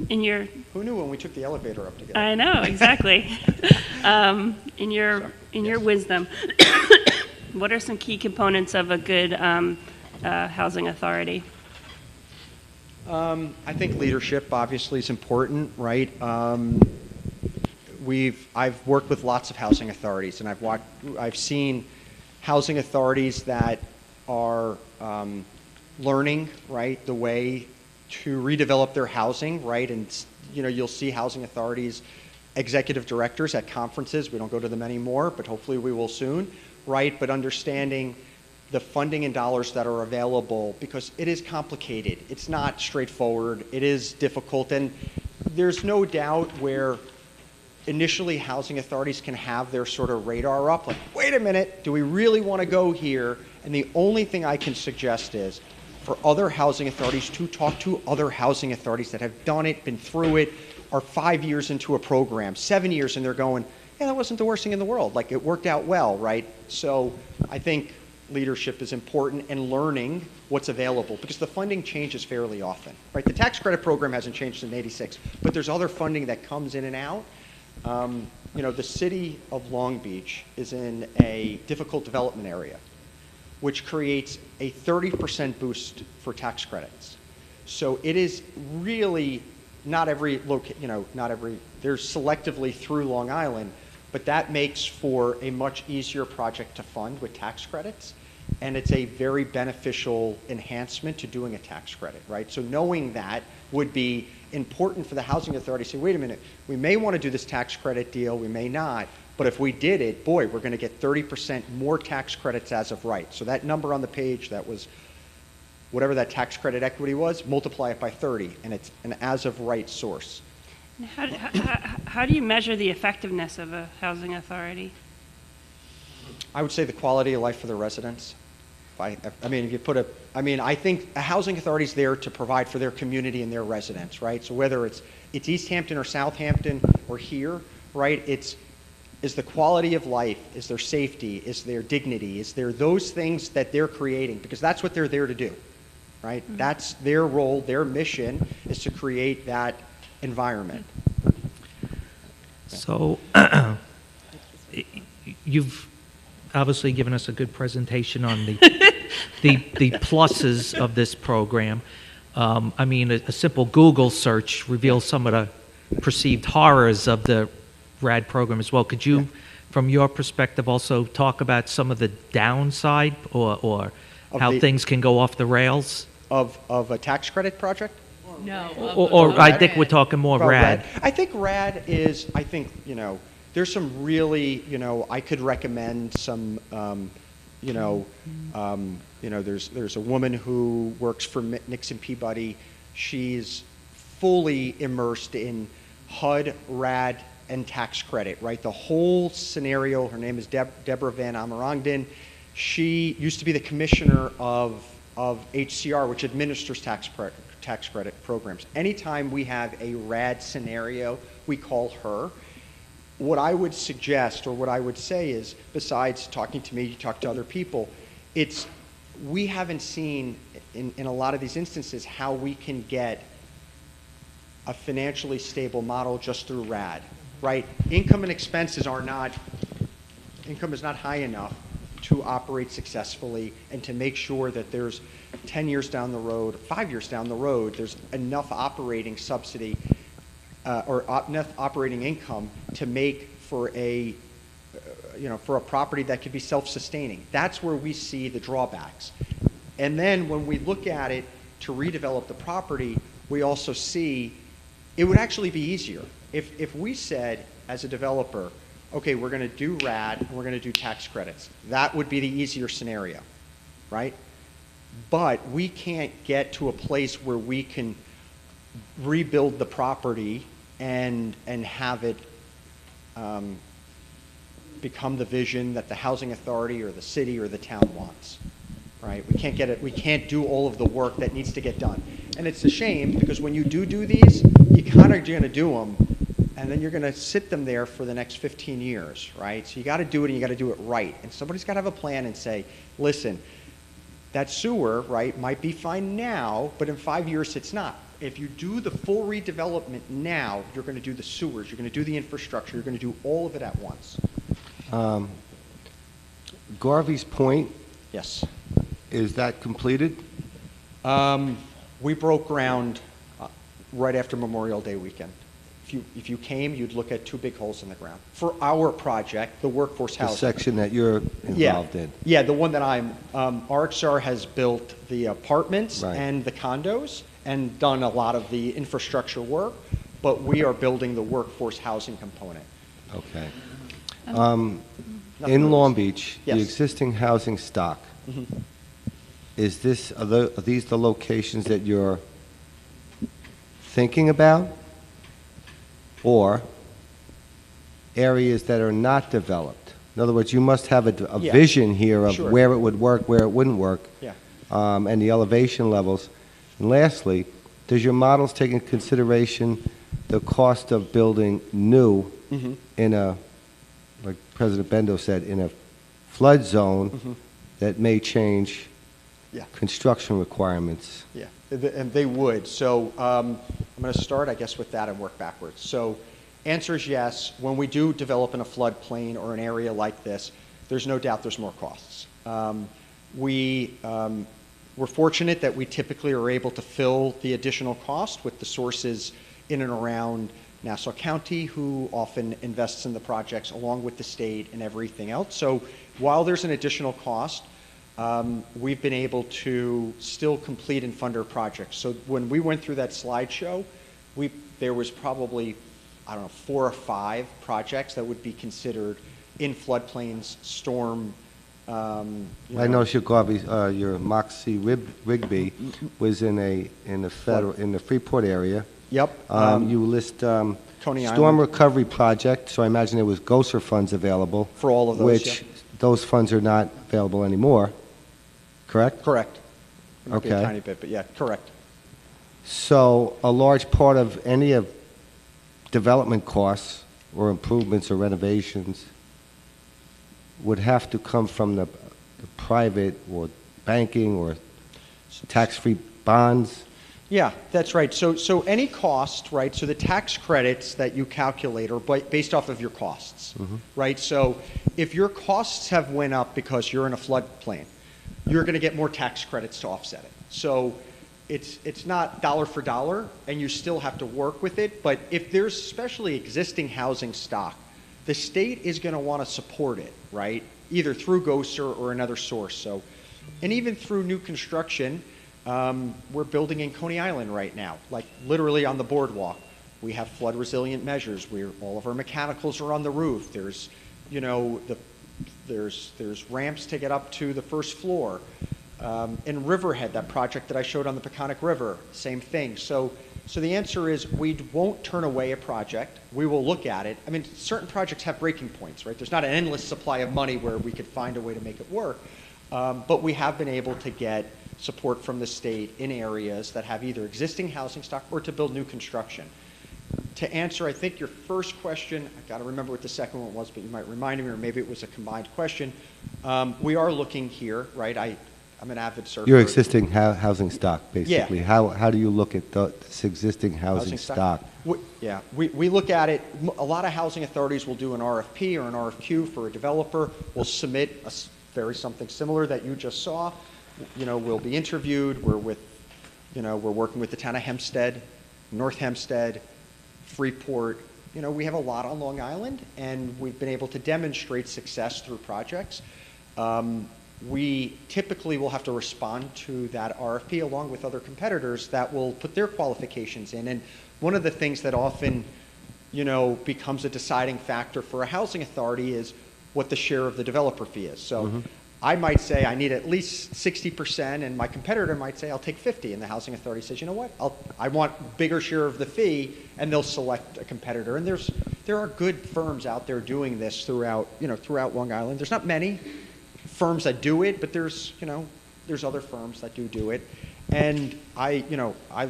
In your, Who knew when we took the elevator up together? I know, exactly. In your wisdom, what are some key components of a good housing authority? I think leadership obviously is important, right? I've worked with lots of housing authorities, and I've seen housing authorities that are learning, right, the way to redevelop their housing, right? And you'll see housing authorities, executive directors at conferences. We don't go to them anymore, but hopefully we will soon, right? But understanding the funding and dollars that are available, because it is complicated. It's not straightforward. It is difficult. And there's no doubt where initially housing authorities can have their sort of radar up, like, wait a minute, do we really want to go here? And the only thing I can suggest is for other housing authorities to talk to other housing authorities that have done it, been through it, are 5 years into a program, 7 years, and they're going, yeah, that wasn't the worst thing in the world. Like, it worked out well, right? So I think leadership is important, and learning what's available, because the funding changes fairly often, right? The tax credit program hasn't changed since '86, but there's other funding that comes in and out. The city of Long Beach is in a difficult development area, which creates a 30% boost for tax credits. So it is really not every there's selectively through Long Island, but that makes for a much easier project to fund with tax credits. And it's a very beneficial enhancement to doing a tax credit, right? So knowing that would be important for the housing authority to say, wait a minute, we may want to do this tax credit deal, we may not, but if we did it, boy, we're going to get 30% more tax credits as of right. So that number on the page, that was whatever that tax credit equity was, multiply it by 30, and it's an as of right source. How do you measure the effectiveness of a housing authority? I would say the quality of life for the residents. I think a housing authority is there to provide for their community and their residents, right? So whether it's East Hampton or Southampton or here, right? Is the quality of life, is there safety, is there dignity, is there those things that they're creating? Because that's what they're there to do, right? Mm-hmm. That's their role, their mission is to create that environment. So you've obviously given us a good presentation on the pluses of this program. A simple Google search reveals some of the perceived horrors of the RAD program as well. Could you, from your perspective, also talk about some of the downside or how things can go off the rails? Of a tax credit project? No. Or I think we're talking more RAD. I think RAD is, there's some really, I could recommend some, there's a woman who works for Nixon Peabody. She's fully immersed in HUD, RAD, and tax credit, right? The whole scenario. Her name is Deborah Van Amerongden. She used to be the commissioner of HCR, which administers tax credit programs. Anytime we have a RAD scenario, we call her. What I would suggest, or what I would say is, besides talking to me, you talk to other people, we haven't seen in a lot of these instances how we can get a financially stable model just through RAD, right? Income and expenses income is not high enough to operate successfully and to make sure that there's 10 years down the road, 5 years down the road, there's enough operating subsidy enough operating income to make for a property that could be self-sustaining. That's where we see the drawbacks. And then when we look at it to redevelop the property, we also see it would actually be easier. If we said, as a developer, okay, we're going to do RAD and we're going to do tax credits, that would be the easier scenario, right? But we can't get to a place where we can rebuild the property and have it become the vision that the housing authority or the city or the town wants, right? We can't get it. We can't do all of the work that needs to get done. And it's a shame because when you do these, you kind of going to do them and then you're going to sit them there for the next 15 years, right? So you got to do it, and you got to do it right. And somebody's got to have a plan and say, listen, that sewer, right, might be fine now, but in 5 years it's not. If you do the full redevelopment now, you're going to do the sewers, you're going to do the infrastructure, you're going to do all of it at once. Garvey's Point, Yes. is that completed? We broke ground right after Memorial Day weekend. If you came, you'd look at 2 big holes in the ground. For our project, the workforce The housing. section that you're involved in? Yeah, the one that RXR has built the apartments Right. and the condos and done a lot of the infrastructure work, but we are building the workforce housing component. Okay. Nothing In Long else. Beach, the Yes. existing housing stock, Mhm. are these the locations that you're thinking about? Or areas that are not developed? In other words, you must have a Yeah. vision here of Sure. where it would work, where it wouldn't work, Yeah. and the elevation levels. And lastly, does your models take into consideration the cost of building new Mhm. in a, like President Bendo said, in a flood zone that may change Yeah. construction requirements? Yeah, and they would. So I'm going to start, I guess, with that and work backwards. So answer is yes. When we do develop in a floodplain or an area like this, there's no doubt there's more costs. We're fortunate that we typically are able to fill the additional cost with the sources in and around Nassau County, who often invests in the projects along with the state and everything else. So while there's an additional cost, we've been able to still complete and fund our projects. So when we went through that slideshow, there was probably, I don't know, 4 or 5 projects that would be considered in floodplains, storm. I know your Moxie Rigby was in the Freeport area. Yep. You list Coney storm Island. recovery project, so I imagine there was GOSER funds available. For all of those, Which, yeah. those funds are not available anymore, correct? Correct. It might be a Okay. tiny bit, but yeah, correct. So a large part of any of development costs or improvements or renovations would have to come from the private or banking or tax-free bonds? Yeah, that's right. So any cost, right, so the tax credits that you calculate are based off of your costs, right? So if your costs have went up because you're in a floodplain, you're going to get more tax credits to offset it. So it's not dollar for dollar, and you still have to work with it. But if there's especially existing housing stock, the state is going to want to support it, right? Either through GOSER or another source. So, and even through new construction, we're building in Coney Island right now, like literally on the boardwalk. We have flood resilient measures where all of our mechanicals are on the roof. There's, there's ramps to get up to the first floor. In Riverhead, that project that I showed on the Peconic River, same thing. So the answer is we won't turn away a project. We will look at it. I mean, certain projects have breaking points, right? There's not an endless supply of money where we could find a way to make it work. But we have been able to get support from the state in areas that have either existing housing stock or to build new construction. To answer, I think, your first question, I've got to remember what the second one was, but you might remind me, or maybe it was a combined question. We are looking here, right? I'm an avid surfer. Your existing housing stock, basically. Yeah. How do you look at this existing housing stock? We look at it, a lot of housing authorities will do an RFP or an RFQ for a developer. We'll submit something similar that you just saw. We'll be interviewed. We're working with the town of Hempstead, North Hempstead, Freeport. We have a lot on Long Island, and we've been able to demonstrate success through projects. We typically will have to respond to that RFP along with other competitors that will put their qualifications in. And one of the things that often, becomes a deciding factor for a housing authority is what the share of the developer fee is. So I might say I need at least 60%, and my competitor might say I'll take 50, and the housing authority says, you know what, I want bigger share of the fee, and they'll select a competitor. And there are good firms out there doing this throughout Long Island. There's not many firms that do it, but there's other firms that do it. And I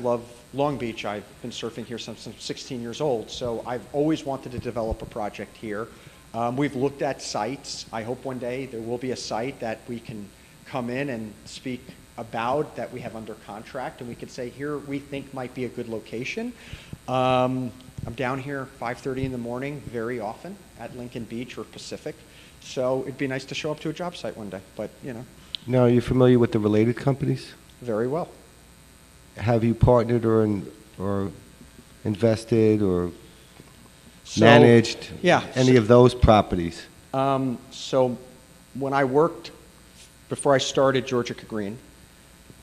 love Long Beach. I've been surfing here since I'm 16 years old, so I've always wanted to develop a project here. We've looked at sites. I hope one day there will be a site that we can come in and speak about, that we have under contract, and we could say, here we think might be a good location. I'm down here 5:30 in the morning very often at Lincoln Beach or Pacific, so it'd be nice to show up to a job site one day, but, Now, are you familiar with the related companies? very well. Have you partnered or invested or So- managed Yeah. any of those properties? So when I worked, before I started Georgia Green,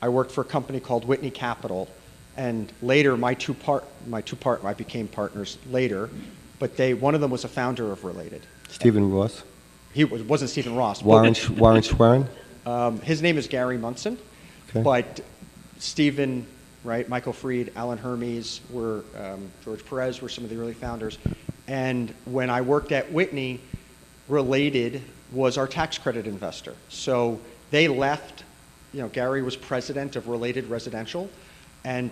I worked for a company called Whitney Capital, and later I became partners later, but one of them was a founder of Related. Stephen Ross? He wasn't Stephen Ross. Warren Schwerin? His name is Gary Munson, Okay. but Stephen, right, Michael Fried, Alan Hermes, George Perez were some of the early founders. And when I worked at Whitney, Related was our tax credit investor. So they left, Gary was president of Related Residential, and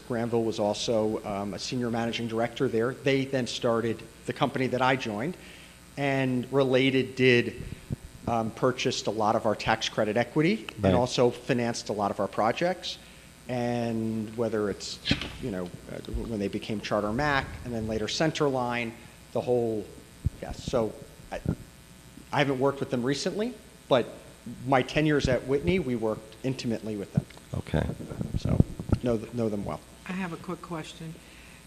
Granville was also a senior managing director there. They then started the company that I joined, and Related purchased a lot of our tax credit equity Right. and also financed a lot of our projects. And whether it's, when they became Charter Mac and then later Centerline, the whole, yes. So I haven't worked with them recently, but my 10 years at Whitney, we worked intimately with them. Okay. So know them well. I have a quick question.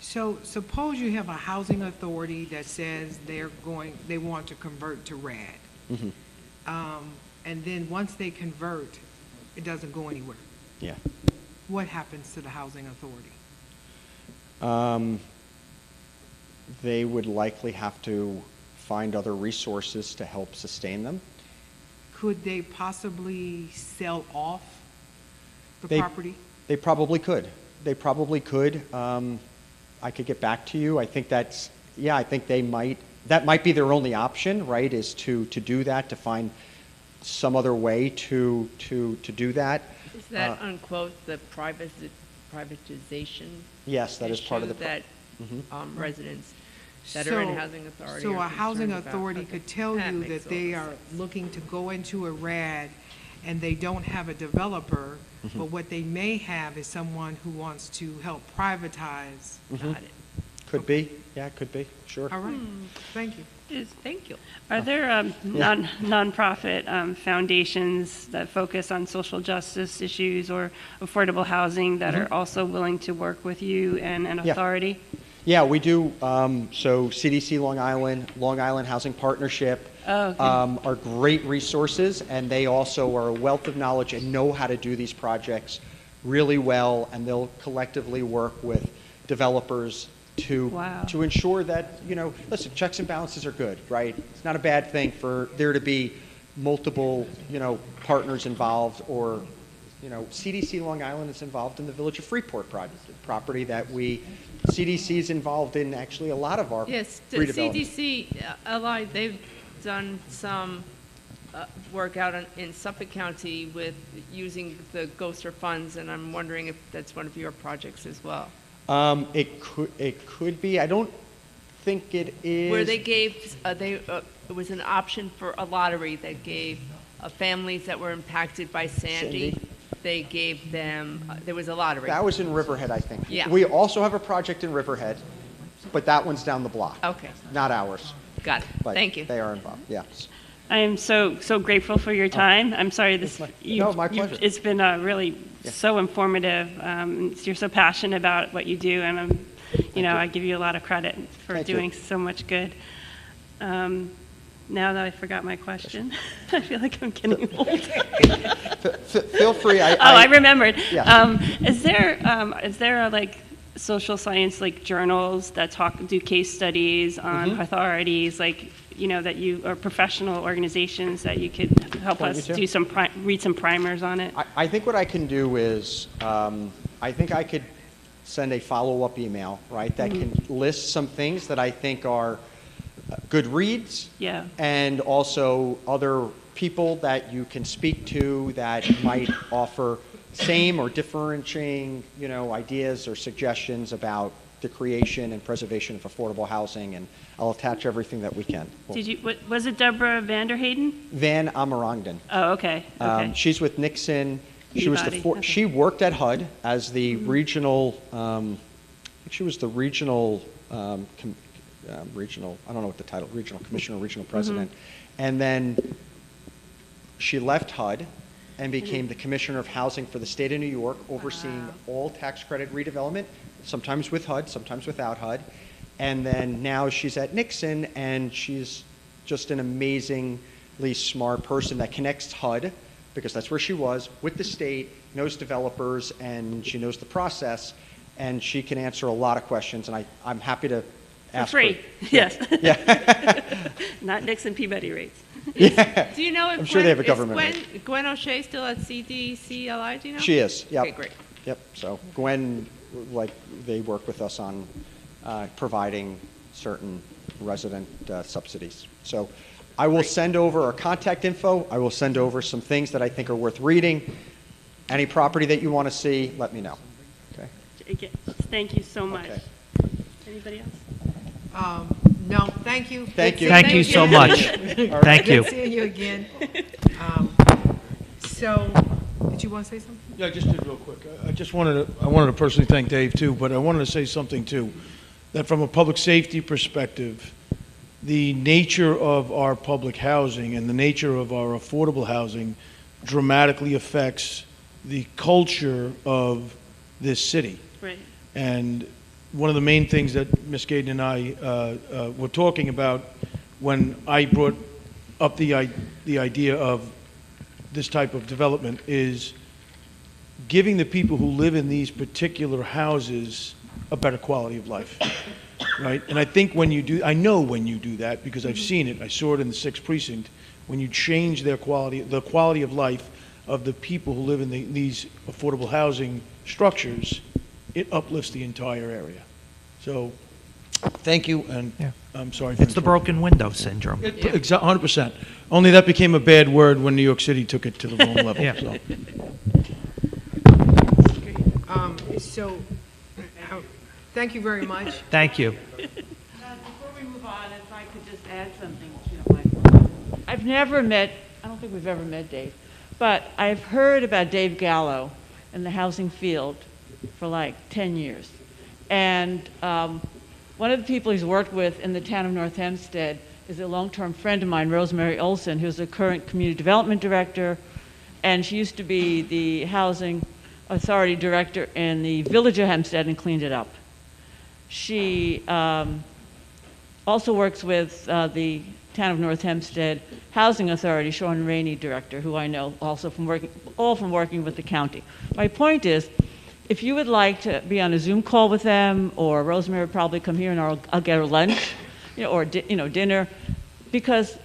So suppose you have a housing authority that says they want to convert to RAD. Mm-hmm. And then once they convert, it doesn't go anywhere. Yeah. What happens to the housing authority? They would likely have to find other resources to help sustain them. Could they possibly sell off the They- property? They probably could. They probably could. I could get back to you. I think I think that might be their only option, right, is to do that, to find some other way to do that. Is that, unquote, the privatization? Yes, that is part of the. issue that Mhm. residents that are in So- housing authority So are a housing concerned about? authority Okay. could tell you makes that all they the are sense. looking to go into a RAD and they don't have a developer, Mm-hmm. but what they may have is someone who wants to help privatize. Got it. Could be. Yeah, it could be. Sure. All right, thank you. Thank you. Are there nonprofit foundations that focus on social justice issues or affordable housing that are also willing to work with you and an Mm-hmm. Yeah. authority? Yeah, we do. So CDC Long Island Housing Partnership Oh, okay. are great resources, and they also are a wealth of knowledge and know how to do these projects really well, and they'll collectively work with developers Wow. to ensure that, listen, checks and balances are good, right? It's not a bad thing for there to be multiple, partners involved, or, CDC Long Island is involved in the Village of Freeport property that CDC is involved in actually a lot of our Yes, the redevelopment. CDC, Allied, they've done some work out in Suffolk County with using the GOSTER funds, and I'm wondering if that's one of your projects as well. It could be. I don't think it is. Where they gave, it was an option for a lottery that gave families that were impacted by Sandy, Sandy. they gave them, there was a lottery. That was in Riverhead, I think. Yeah. We also have a project in Riverhead, but that one's down the block. Okay, Not ours. got it. But Thank you. They are involved. Yes. I am so grateful for your time. I'm sorry this. my pleasure. It's been really so informative. You're so passionate about what you do, and I give you a lot of credit for Thank you. doing so much good. Now that I forgot my question, I feel like I'm getting old. Feel free. I remembered. Yeah. Is there like social science journals that do case studies on Mm-hmm. authorities or professional organizations that you could help Point us you to? do read some primers on it? I think what I can do is, I think I could send a follow-up email, right, that can list some things that I think are good reads, Yeah. and also other people that you can speak to that might offer same or differentiating, ideas or suggestions about the creation and preservation of affordable housing, and I'll attach everything that we can. Was it Deborah Vanderhayden? Van Amarangden. Oh, okay, okay. She's with Nixon. She was Peabody, okay. she worked at HUD as the regional, I think she was the regional, regional, I don't know what the title, regional commissioner, regional president. And then she left HUD and became the commissioner of housing for the state of New York, overseeing all tax credit redevelopment, sometimes with HUD, sometimes without HUD. And then now she's at Nixon, and she's just an amazingly smart person that connects HUD, because that's where she was, with the state, knows developers, and she knows the process, and she can answer a lot of questions, and I'm happy to ask For free, her. yes. Yeah. Not Nixon Peabody rates. Yeah. Do you know if I'm sure they have a government is Gwen O'Shea still at CDCLI, do you know? She is, yep. Okay, great. Yep, so Gwen, they work with us on providing certain resident subsidies. So I will send over our contact info. I will send over some things that I think are worth reading. Any property that you want to see, let me know. Okay. Thank you so much. Okay. Anybody else? No, thank you. Thank you. Thank you so much. Thank you. Good seeing you again. So, did you want to say something? Yeah, I just did real quick. I wanted to personally thank Dave too, but I wanted to say something too, that from a public safety perspective, the nature of our public housing and the nature of our affordable housing dramatically affects the culture of this city. Right. And one of the main things that Ms. Gaden and I were talking about when I brought up the idea of this type of development is giving the people who live in these particular houses a better quality of life, right? And I think when you do, I know when you do that because I've seen it, I saw it in the 6th precinct, when you change their quality, the quality of life of the people who live in these affordable housing structures, it uplifts the entire area. So, thank you, and Yeah. I'm sorry for It's the interrupting. broken window syndrome. 100%. Only that became a bad word when New York City took it to the wrong level. Yeah. So. Thank you very much. Thank you. Before we move on, if I could just add something, if you don't mind. I've never met, I don't think we've ever met Dave, but I've heard about Dave Gallo in the housing field for like 10 years. And one of the people he's worked with in the town of North Hempstead is a long-term friend of mine, Rosemary Olson, who's the current community development director, and she used to be the housing authority director in the village of Hempstead and cleaned it up. She also works with the town of North Hempstead Housing Authority, Sean Rainey, director, who I know also from working with the county. My point is, if you would like to be on a Zoom call with them, or Rosemary would probably come here and I'll get her lunch, or dinner, because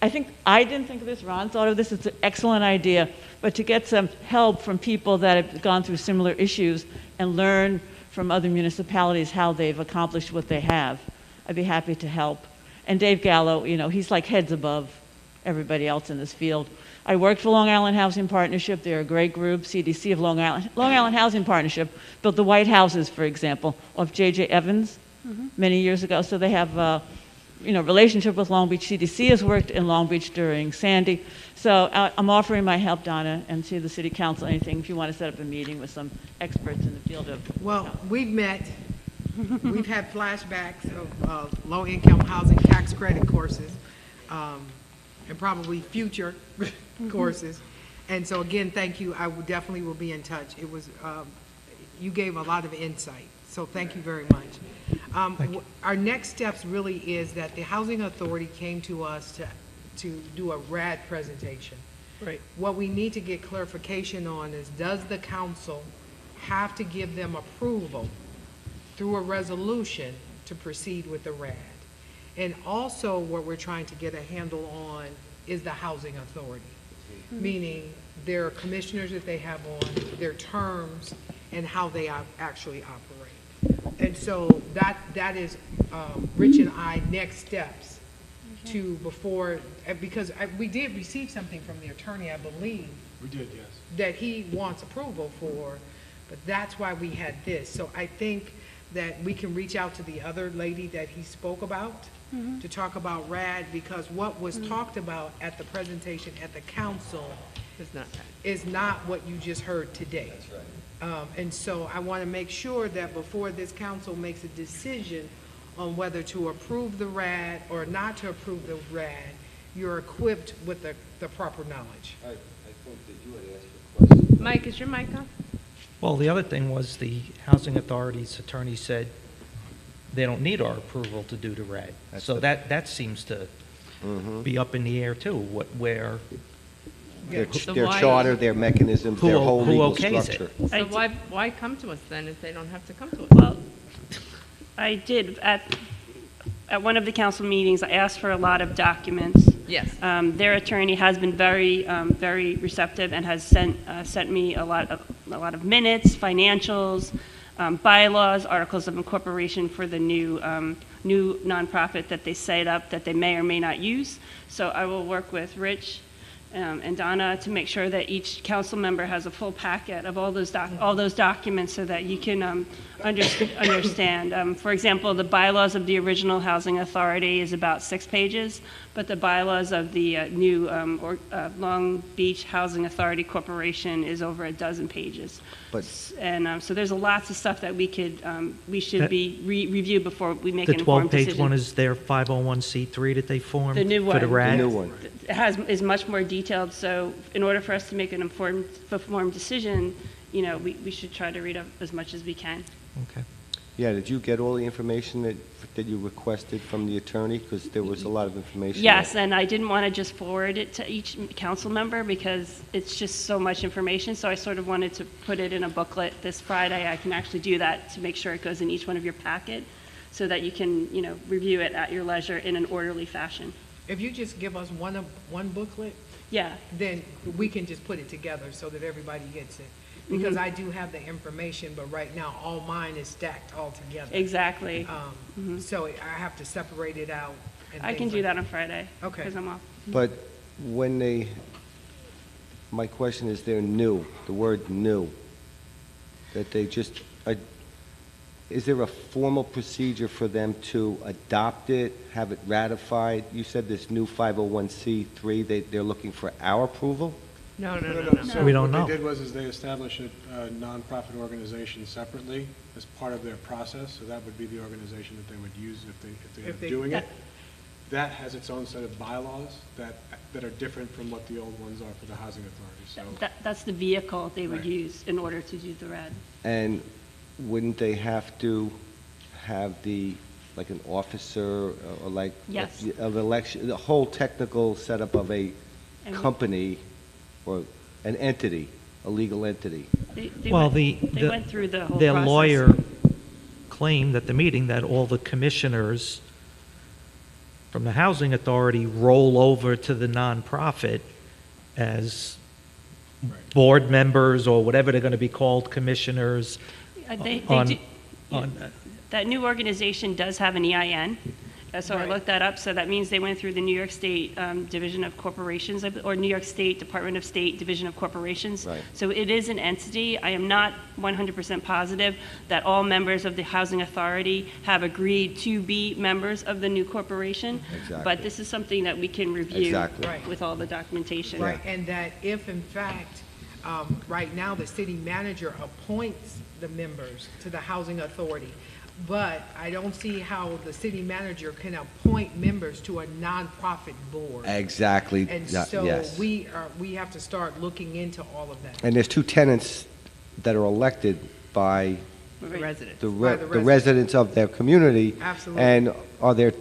I didn't think of this, Ron thought of this, it's an excellent idea, but to get some help from people that have gone through similar issues and learn from other municipalities how they've accomplished what they have, I'd be happy to help. And Dave Gallo, he's like heads above everybody else in this field. I worked for Long Island Housing Partnership. They're a great group, CDC of Long Island. Long Island Housing Partnership built the White Houses, for example, of J.J. Evans many years ago. So they have a relationship with Long Beach. CDC has worked in Long Beach during Sandy. So I'm offering my help, Donna, and to the City Council, anything, if you want to set up a meeting with some experts in the field of... Well, we've met, we've had flashbacks of low-income housing tax credit courses, and probably future courses. And so again, thank you. I definitely will be in touch. It was, you gave a lot of insight. So thank you very much. Our next steps really is that the Housing Authority came to us to do a RAD presentation. Right. What we need to get clarification on is, does the council have to give them approval through a resolution to proceed with the RAD? And also what we're trying to get a handle on is the Housing Authority, meaning their commissioners that they have on, their terms, and how they actually operate. And so that is Rich and I next steps to before, because we did receive something from the attorney, I believe, We did, yes. that he wants approval for, but that's why we had this. So I think that we can reach out to the other lady that he spoke about to talk about RAD, because what was talked about at the presentation at the council It's not that. is not what you just heard today. That's right. And so I want to make sure that before this council makes a decision on whether to approve the RAD or not to approve the RAD, you're equipped with the proper knowledge. I think that you had asked a question. Mike, is your mic on? Well, the other thing was the Housing Authority's attorney said they don't need our approval to do the RAD. So that seems to be up in the air too, where, Their So their why- charter, their mechanisms, their whole who legal okays it? structure. So I why come to us then if they don't have to come to us? Well, I did, at one of the council meetings, I asked for a lot of documents. Yes. Their attorney has been very receptive and has sent me a lot of minutes, financials, bylaws, articles of incorporation for the new nonprofit that they set up that they may or may not use. So I will work with Rich and Donna to make sure that each council member has a full packet of all those documents so that you can understand. For example, the bylaws of the original Housing Authority is about 6 pages, but the bylaws of the new Long Beach Housing Authority Corporation is over a dozen pages. But- And so there's lots of stuff that we should That- review before we make the an informed 12-page decision. one is their 501c3 that they formed The new for the one. RAD? The new one. Is much more detailed, so in order for us to make an informed decision, we should try to read up as much as we can. Okay. Yeah, did you get all the information that you requested from the attorney? Because there was a lot of information. Yes, there. and I didn't want to just forward it to each council member because it's just so much information, so I sort of wanted to put it in a booklet this Friday. I can actually do that to make sure it goes in each one of your packet so that you can, review it at your leisure in an orderly fashion. If you just give us one booklet, Yeah, then we can just put it together so that everybody gets it. Because I do have the information, but right now, all mine is stacked all together. exactly. So I have to separate it out. and I can things do like that on Friday. Okay. Because I'm off. But my question is, they're new, the word new, that they just, is there a formal procedure for them to adopt it, have it ratified? You said this new 501c3, they're looking for our approval? No. So We don't know. What they did was they established a nonprofit organization separately as part of their process, so that would be the organization that they would use if they If end they- up doing it. That has its own set of bylaws that are different from what the old ones are for the housing authority, so. That's the vehicle they would Right. use in order to do the RAD. And wouldn't they have to have like an officer, or like? Yes. Of election, the whole technical setup of a And- company or an entity, a legal entity? They Well, went through the whole their process. lawyer claimed at the meeting that all the commissioners from the Housing Authority roll over to the nonprofit as board members or whatever they're going to be called, commissioners. They on- do- on- That new organization does have an EIN, so I Right. looked that up, so that means they went through the New York State Division of Corporations, or New York State Department of State Division of Corporations. Right. So it is an entity. I am not 100% positive that all members of the Housing Authority have agreed to be members of the new corporation. Exactly. But this is something that we can review Exactly. Right. with all the documentation. Right, and that if in fact, right now, the city manager appoints the members to the housing authority, but I don't see how the city manager can appoint members to a nonprofit board. Exactly, And yeah, so yes. we have to start looking into all of that. And there's 2 tenants that are elected by Residents. the By the residents of their community. Absolutely. And are there,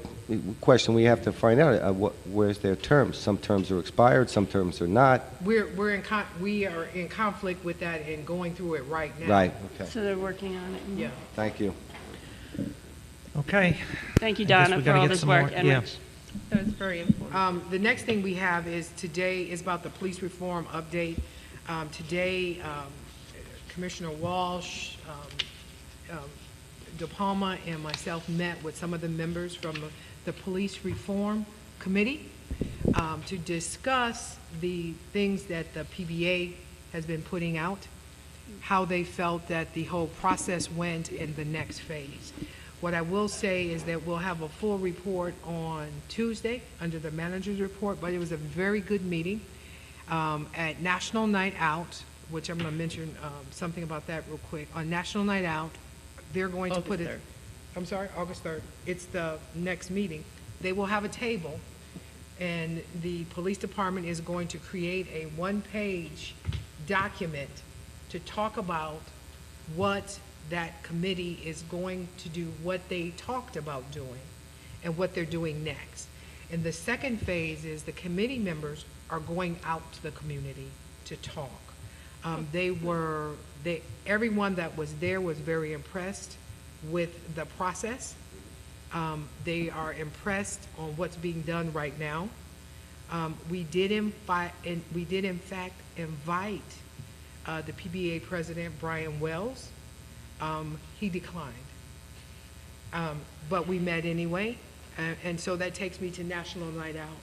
question we have to find out, where's their terms? Some terms are expired, some terms are not. We are in conflict with that and going through it right now. Right, okay, So they're working on it. Yeah. thank you. Okay. Thank you, I guess Donna, we for gotta all get this some work, more- and yeah. Rich. That was very important. The next thing we have is today is about the police reform update. Today, Commissioner Walsh, De Palma, and myself met with some of the members from the police reform committee to discuss the things that the PBA has been putting out, how they felt that the whole process went in the next phase. What I will say is that we'll have a full report on Tuesday under the manager's report, but it was a very good meeting at National Night Out, which I'm going to mention something about that real quick. On National Night Out, they're going to put it. August 3rd. I'm sorry, August 3rd. It's the next meeting. They will have a table, and the police department is going to create a one-page document to talk about what that committee is going to do, what they talked about doing, and what they're doing next. And the second phase is the committee members are going out to the community to talk. Everyone that was there was very impressed with the process. They are impressed on what's being done right now. We did in fact invite the PBA president, Brian Wells. He declined. But we met anyway, and so that takes me to National Night Out.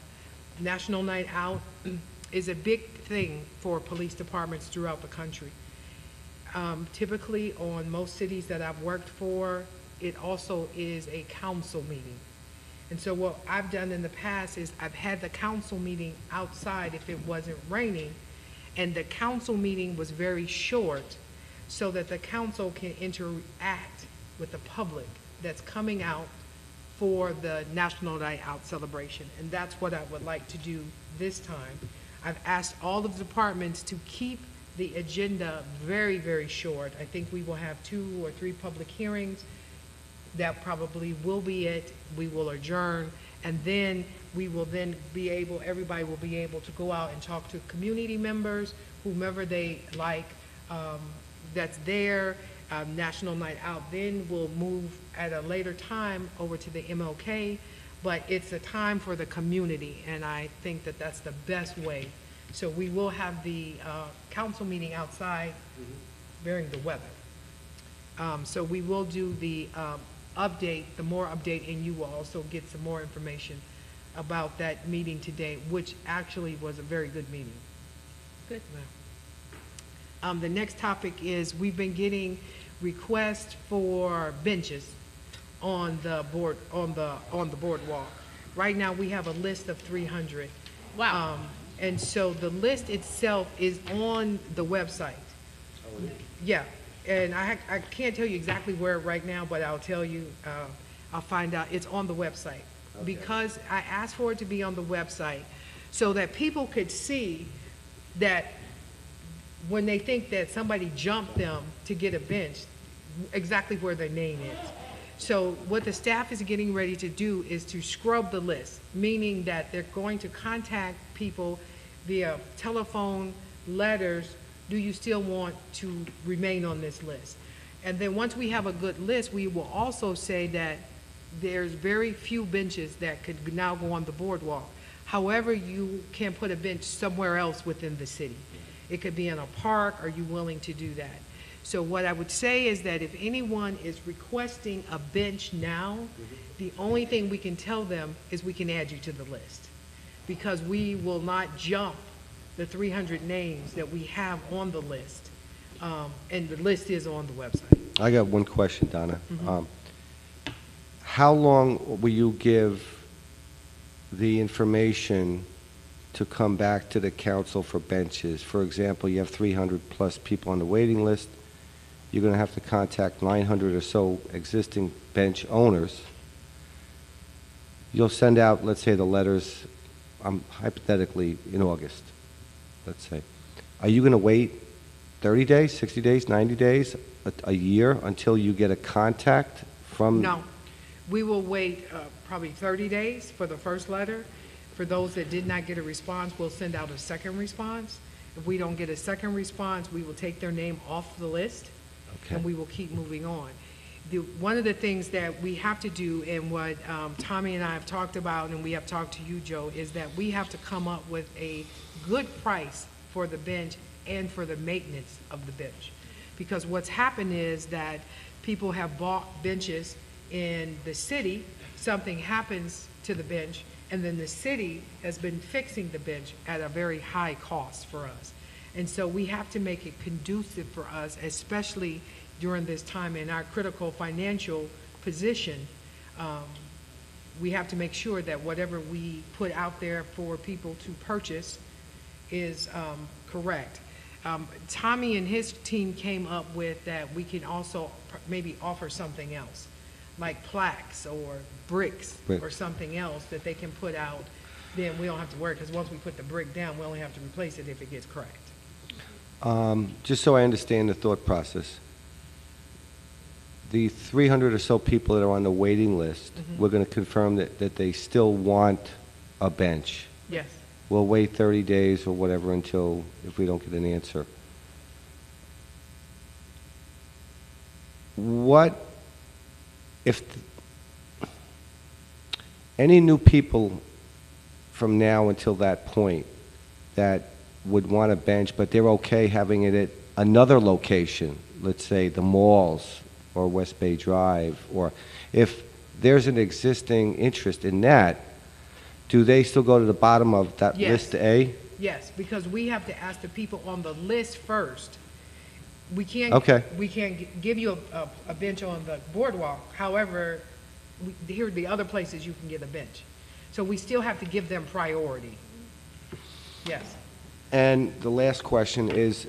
National Night Out is a big thing for police departments throughout the country. Typically, on most cities that I've worked for, it also is a council meeting. And so what I've done in the past is I've had the council meeting outside if it wasn't raining, and the council meeting was very short so that the council can interact with the public that's coming out for the National Night Out celebration. And that's what I would like to do this time. I've asked all of the departments to keep the agenda very, very short. I think we will have 2 or 3 public hearings. That probably will be it. We will adjourn, and then we will then be able, everybody will be able to go out and talk to community members, whomever they like, that's there. National Night Out then will move at a later time over to the MLK, but it's a time for the community, and I think that that's the best way. So we will have the council meeting outside bearing the weather. So we will do the update, the more update, and you will also get some more information about that meeting today, which actually was a very good meeting. Good. The next topic is we've been getting requests for benches on the board, on the boardwalk. Right now, we have a list of 300. Wow. And so the list itself is on the website. Yeah, and I can't tell you exactly where right now, but I'll tell you, I'll find out. It's on the website. Okay. Because I asked for it to be on the website so that people could see that when they think that somebody jumped them to get a bench, exactly where their name is. So what the staff is getting ready to do is to scrub the list, meaning that they're going to contact people via telephone, letters. Do you still want to remain on this list? And then once we have a good list, we will also say that there's very few benches that could now go on the boardwalk. However, you can put a bench somewhere else within the city. It could be in a park. Are you willing to do that? So what I would say is that if anyone is requesting a bench now, the only thing we can tell them is we can add you to the list, because we will not jump the 300 names that we have on the list, and the list is on the website. I got one question, Donna. How long will you give the information to come back to the council for benches? For example, you have 300 plus people on the waiting list. You're going to have to contact 900 or so existing bench owners. You'll send out, let's say, the letters, hypothetically, in August, let's say. Are you going to wait 30 days, 60 days, 90 days, a year until you get a contact from? No. We will wait probably 30 days for the first letter. For those that did not get a response, we'll send out a second response. If we don't get a second response, we will take their name off the list. Okay. And we will keep moving on. One of the things that we have to do, and what Tommy and I have talked about, and we have talked to you, Joe, is that we have to come up with a good price for the bench and for the maintenance of the bench. Because what's happened is that people have bought benches in the city, something happens to the bench, And then the city has been fixing the bench at a very high cost for us. And so we have to make it conducive for us, especially during this time in our critical financial position. We have to make sure that whatever we put out there for people to purchase is correct. Tommy and his team came up with that we can also maybe offer something else, like plaques or bricks or something else that they can put out. Then we don't have to worry, because once we put the brick down, we only have to replace it if it gets cracked. Just so I understand the thought process, the 300 or so people that are on the waiting list, we're going to confirm that they still want a bench. Yes. We'll wait 30 days or whatever until, if we don't get an answer. What if any new people from now until that point that would want a bench, but they're okay having it at another location, let's say the malls or West Bay Drive, or if there's an existing interest in that, do they still go to the bottom of that Yes. list A? Yes, because we have to ask the people on the list first. We can't. Okay. We can't give you a bench on the boardwalk. However, here are the other places you can get a bench. So we still have to give them priority. Yes. And the last question is,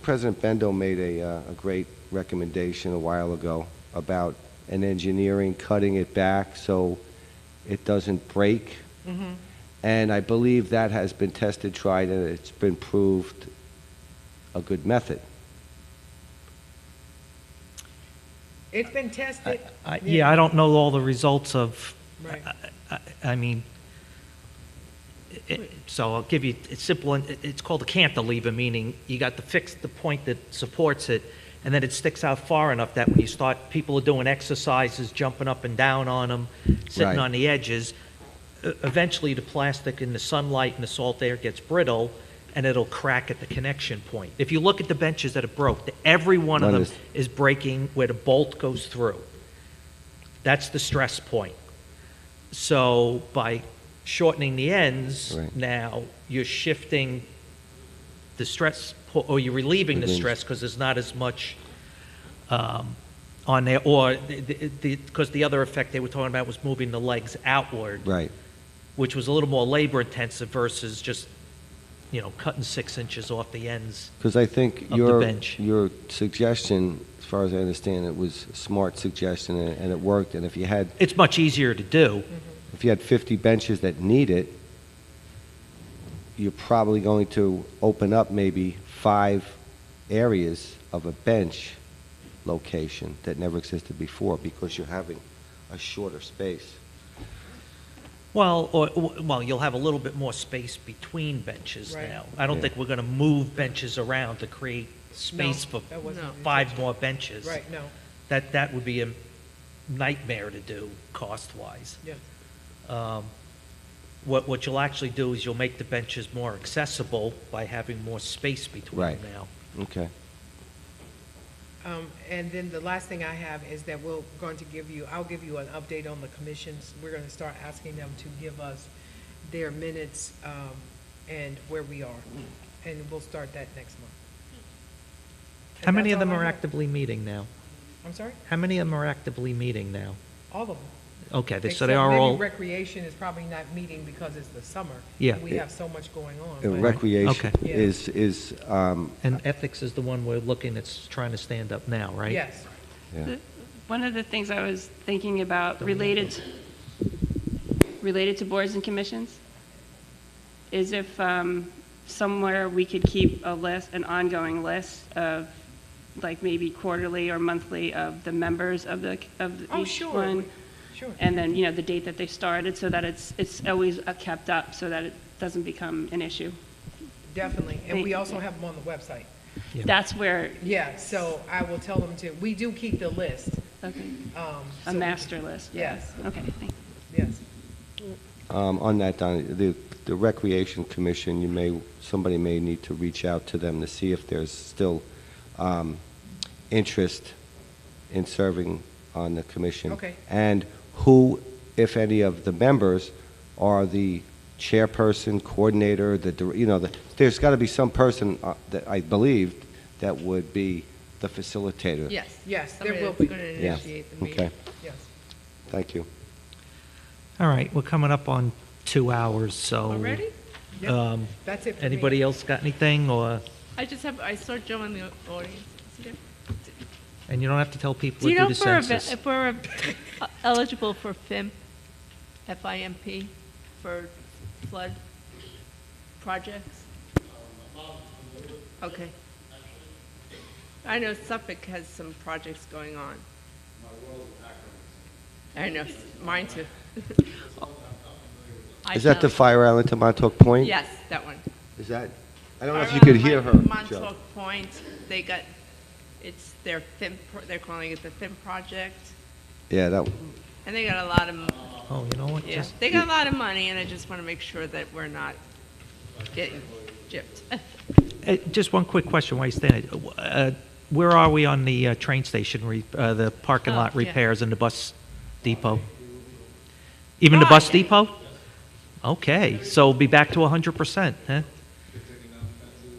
President Bendo made a great recommendation a while ago about an engineering cutting it back so it doesn't break. And I believe that has been tested, tried, and it's been proved a good method. It's been tested. Yeah, I don't know all the results of, Right. I mean, so I'll give you, it's simple, it's called a cantilever, meaning you got to fix the point that supports it, and then it sticks out far enough that when you start, people are doing exercises, jumping up and down on them, sitting Right. on the edges, eventually the plastic in the sunlight and the salt air gets brittle, and it'll crack at the connection point. If you look at the benches that are broke, every one of them is breaking where the bolt goes through. That's the stress point. So by shortening the ends, Right. now you're shifting the stress, or you're relieving the stress because there's not as much on there, or because the other effect they were talking about was moving the legs outward, Right. which was a little more labor intensive versus just, cutting 6 inches off the ends. Because I think Of the bench. your suggestion, as far as I understand it, was a smart suggestion, and it worked. And if you had It's much easier to do. 50 benches that need it, you're probably going to open up maybe 5 areas of a bench location that never existed before because you're having a shorter space. Well, you'll have a little bit more space between benches Right. now. I don't think we're going to move benches around to create space for that wasn't the 5 intention. more benches. Right, no, That would be a nightmare to do, cost-wise. yeah. What you'll actually do is you'll make the benches more accessible by having more space between Right. them now. Okay. And then the last thing I have is that I'll give you an update on the commissions. We're going to start asking them to give us their minutes and where we are. And we'll start that next month. And How many that's of them all I are have. actively meeting now? I'm sorry? How many of them are actively meeting now? All of them. Okay, so Except they are maybe all, recreation is probably not meeting because it's the summer. Yeah. We have so much going on. And but- recreation Okay. Yeah. is and ethics is the one we're looking at trying to stand up now, right? Yes. yeah. One of the things I was thinking about related to boards and commissions is if somewhere we could keep a list, an ongoing list of like maybe quarterly or monthly of the members of Oh, each sure. one. Sure. And then, the date that they started so that it's always kept up so that it doesn't become an issue. Definitely. And we also have them on the website. Yeah. That's where, Yeah, so I will tell them we do keep the list. okay, a so- master list. Yes. Okay, thanks. Yes. On that, Don, the Recreation Commission, somebody may need to reach out to them to see if there's still interest in serving on the commission. Okay. And who if any of the members are the chairperson, coordinator, there's got to be some person that I believe that would be the facilitator. Yes. Yes, there Somebody will that's be. going to Yeah. initiate the meeting. Okay, Yes. thank you. All right, we're coming up on 2 hours, so. Already? Yep. That's it for me. Anybody else got anything, or, I saw Joe in the audience. Is he there? and you don't have to tell people Do you to do know the census. if we're eligible for FIMP, FIMP, for flood projects? Okay. I know Suffolk has some projects going on. I know, mine too. Is that the found- fire island to Montauk Point? Yes, that one. Is that, I don't know if you could hear her, Joe. Montauk Point, they got, it's their FIMP, they're calling it the FIMP project, Yeah, that, and they got a lot of, Oh, you know what, yeah, just, they got a lot of money, and I just want to make sure that we're not getting gypped. just one quick question while you stand it. Where are we on the train station, the parking Oh, lot yeah. repairs and the bus depot? Even the bus depot? Okay, so we'll be back to 100%, huh?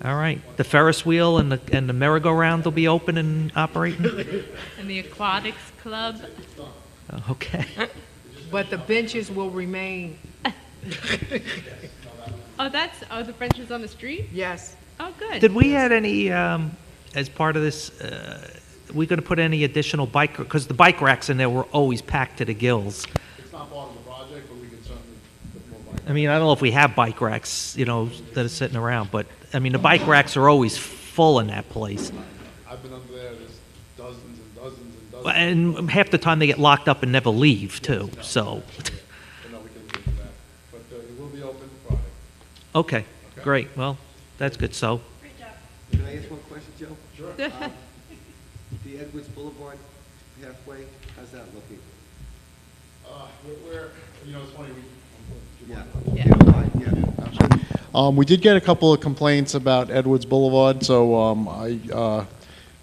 All right, the Ferris wheel and the merry-go-round will be open and operating? And the Aquatics Club, Okay. But the benches will remain, the benches on the street? yes. Oh, good. Did we add any, as part of this, we going to put any additional bike, because the bike racks in there were always packed to the gills. It's not part of the project, but we can certainly put more bike. I mean, I don't know if we have bike racks, that are sitting around, but, I mean, the bike racks are always full in that place. I've been under there, there's dozens and dozens and dozens. And half the time they get locked up and never leave, too, so, But no, we can do that. But it will be open Friday. okay, great, well, that's good, so. Can I ask one question, Joe? Sure. The Edwards Boulevard halfway, how's that looking? We're, it's funny, Yeah. we did get a couple of complaints about Edwards Boulevard, so I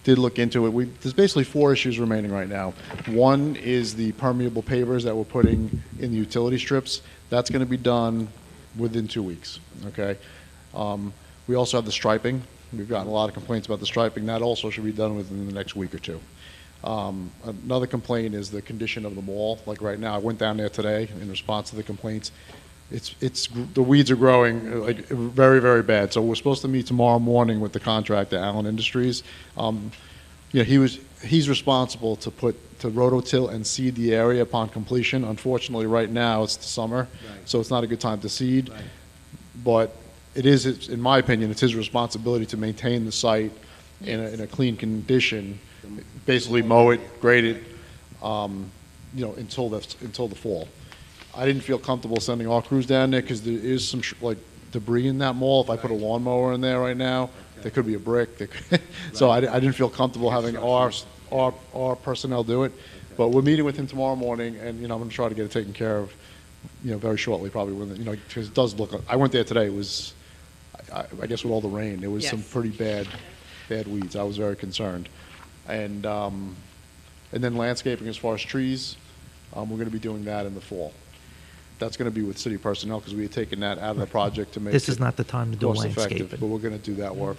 did look into it. There's basically 4 issues remaining right now. One is the permeable pavers that we're putting in the utility strips. That's going to be done within 2 weeks, okay? We also have the striping. We've gotten a lot of complaints about the striping. That also should be done within the next week or 2. Another complaint is the condition of the mall. Like right now, I went down there today in response to the complaints. The weeds are growing like very, very bad. So we're supposed to meet tomorrow morning with the contractor, Allen Industries. He's responsible to rototill and seed the area upon completion. Unfortunately, right now it's the summer, so it's not a good time to seed. But it is, in my opinion, it's his responsibility to maintain the site in a clean condition. Basically, mow it, grade it, until the fall. I didn't feel comfortable sending our crews down there because there is some debris in that mall. If I put a lawnmower in there right now, there could be a brick. So I didn't feel comfortable having our personnel do it. But we're meeting with him tomorrow morning, and I'm going to try to get it taken care of, very shortly, probably because it does look. I went there today. It was, I guess, with all the rain, there was some pretty bad weeds. I was very concerned, and then landscaping as far as trees, we're going to be doing that in the fall. That's going to be with city personnel because we had taken that out of the project to make This is not the time to do cost effective. landscaping. But we're going to do that work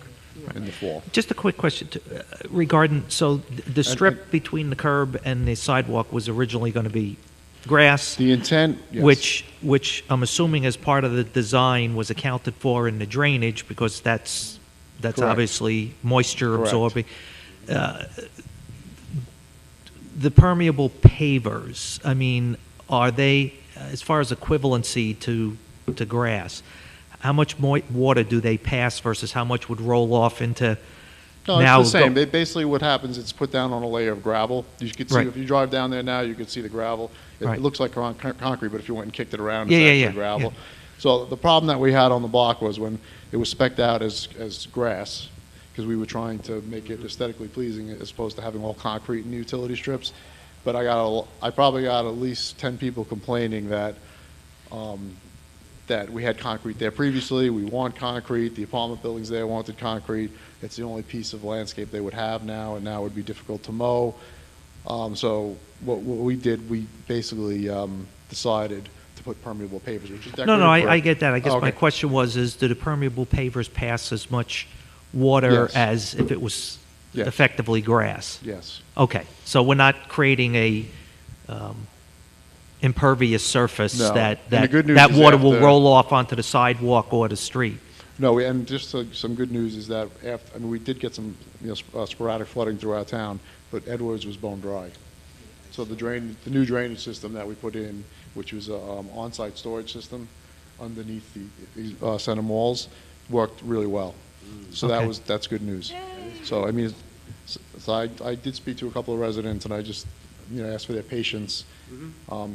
in the fall. Just a quick question regarding, so the strip between the curb and the sidewalk was originally going to be grass, The intent, yes. which I'm assuming as part of the design was accounted for in the drainage because that's Correct. obviously moisture Correct. absorbing. The permeable pavers, I mean, are they, as far as equivalency to grass, how much water do they pass versus how much would roll off into No, now? it's the same. Basically, what happens, it's put down on a layer of gravel. You could see, Right. if you drive down there now, you could see the gravel. It Right. looks like concrete, but if you went and kicked it around, Yeah, it's yeah, actually yeah, gravel. yeah. So the problem that we had on the block was when it was spec'd out as grass, because we were trying to make it aesthetically pleasing as opposed to having all concrete in the utility strips. But I probably got at least 10 people complaining that that we had concrete there previously. We want concrete. The apartment buildings there wanted concrete. It's the only piece of landscape they would have now, and now it would be difficult to mow. So what we did, we basically decided to put permeable pavers, which is No, decorative. I get that. I guess my Okay. question was, do the permeable pavers pass as much water Yes. as if it was Yes. effectively grass? Yes. Okay, so we're not creating a impervious surface No. that, And the good news that is water will after- roll off onto the sidewalk or the street? No, and just some good news is that after, I mean, we did get some, sporadic flooding throughout town, but Edwards was bone dry. So the new drainage system that we put in, which was a on-site storage system underneath the center walls, worked really well. So Okay. that's good news. So, I mean, so I did speak to a couple of residents, and I just, asked for their patience,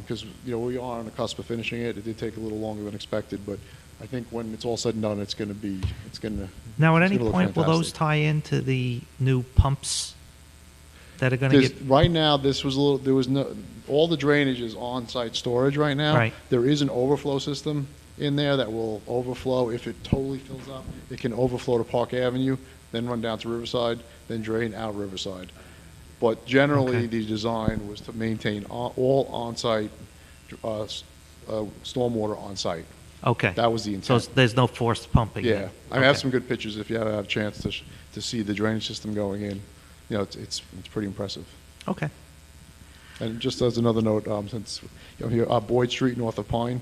because, we are on the cusp of finishing it. It did take a little longer than expected, but I think when it's all said and done, it's going to. Now, at it's any gonna look point, will those fantastic. tie into the new pumps that are going to get? Right now, there was no, all the drainage is on-site storage right now. Right. There is an overflow system in there that will overflow. If it totally fills up, it can overflow to Park Avenue, then run down to Riverside, then drain out Riverside. But generally, Okay. the design was to maintain all on-site stormwater on-site. Okay. That was the So intent. there's no forced pumping? Yeah, then? I have Okay. some good pictures if you had a chance to see the drainage system going in. It's pretty impressive. Okay. And just as another note, since here, Boyd Street north of Pine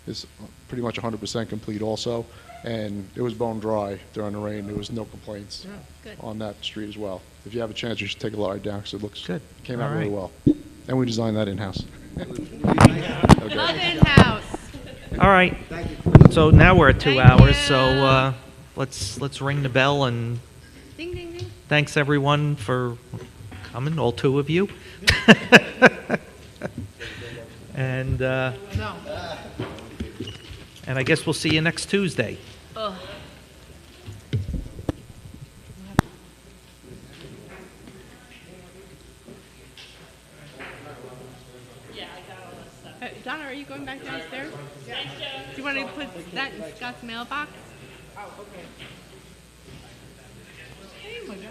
is pretty much 100% complete also, and it was bone dry during the rain. There was no complaints good. on that street as well. If you have a chance, you should take a ride down because it looks Good. came out All really right. well. And we designed that in-house. Love in-house. All right. So now we're at 2 Thank hours, you. so let's ring the bell, and Ding, ding, ding. thanks everyone for coming, all 2 of you. And No. and I guess we'll see you next Tuesday. Ugh. Donna, are you going back downstairs? Do you want to put that in Scott's mailbox? Oh, okay. Hey, my guy.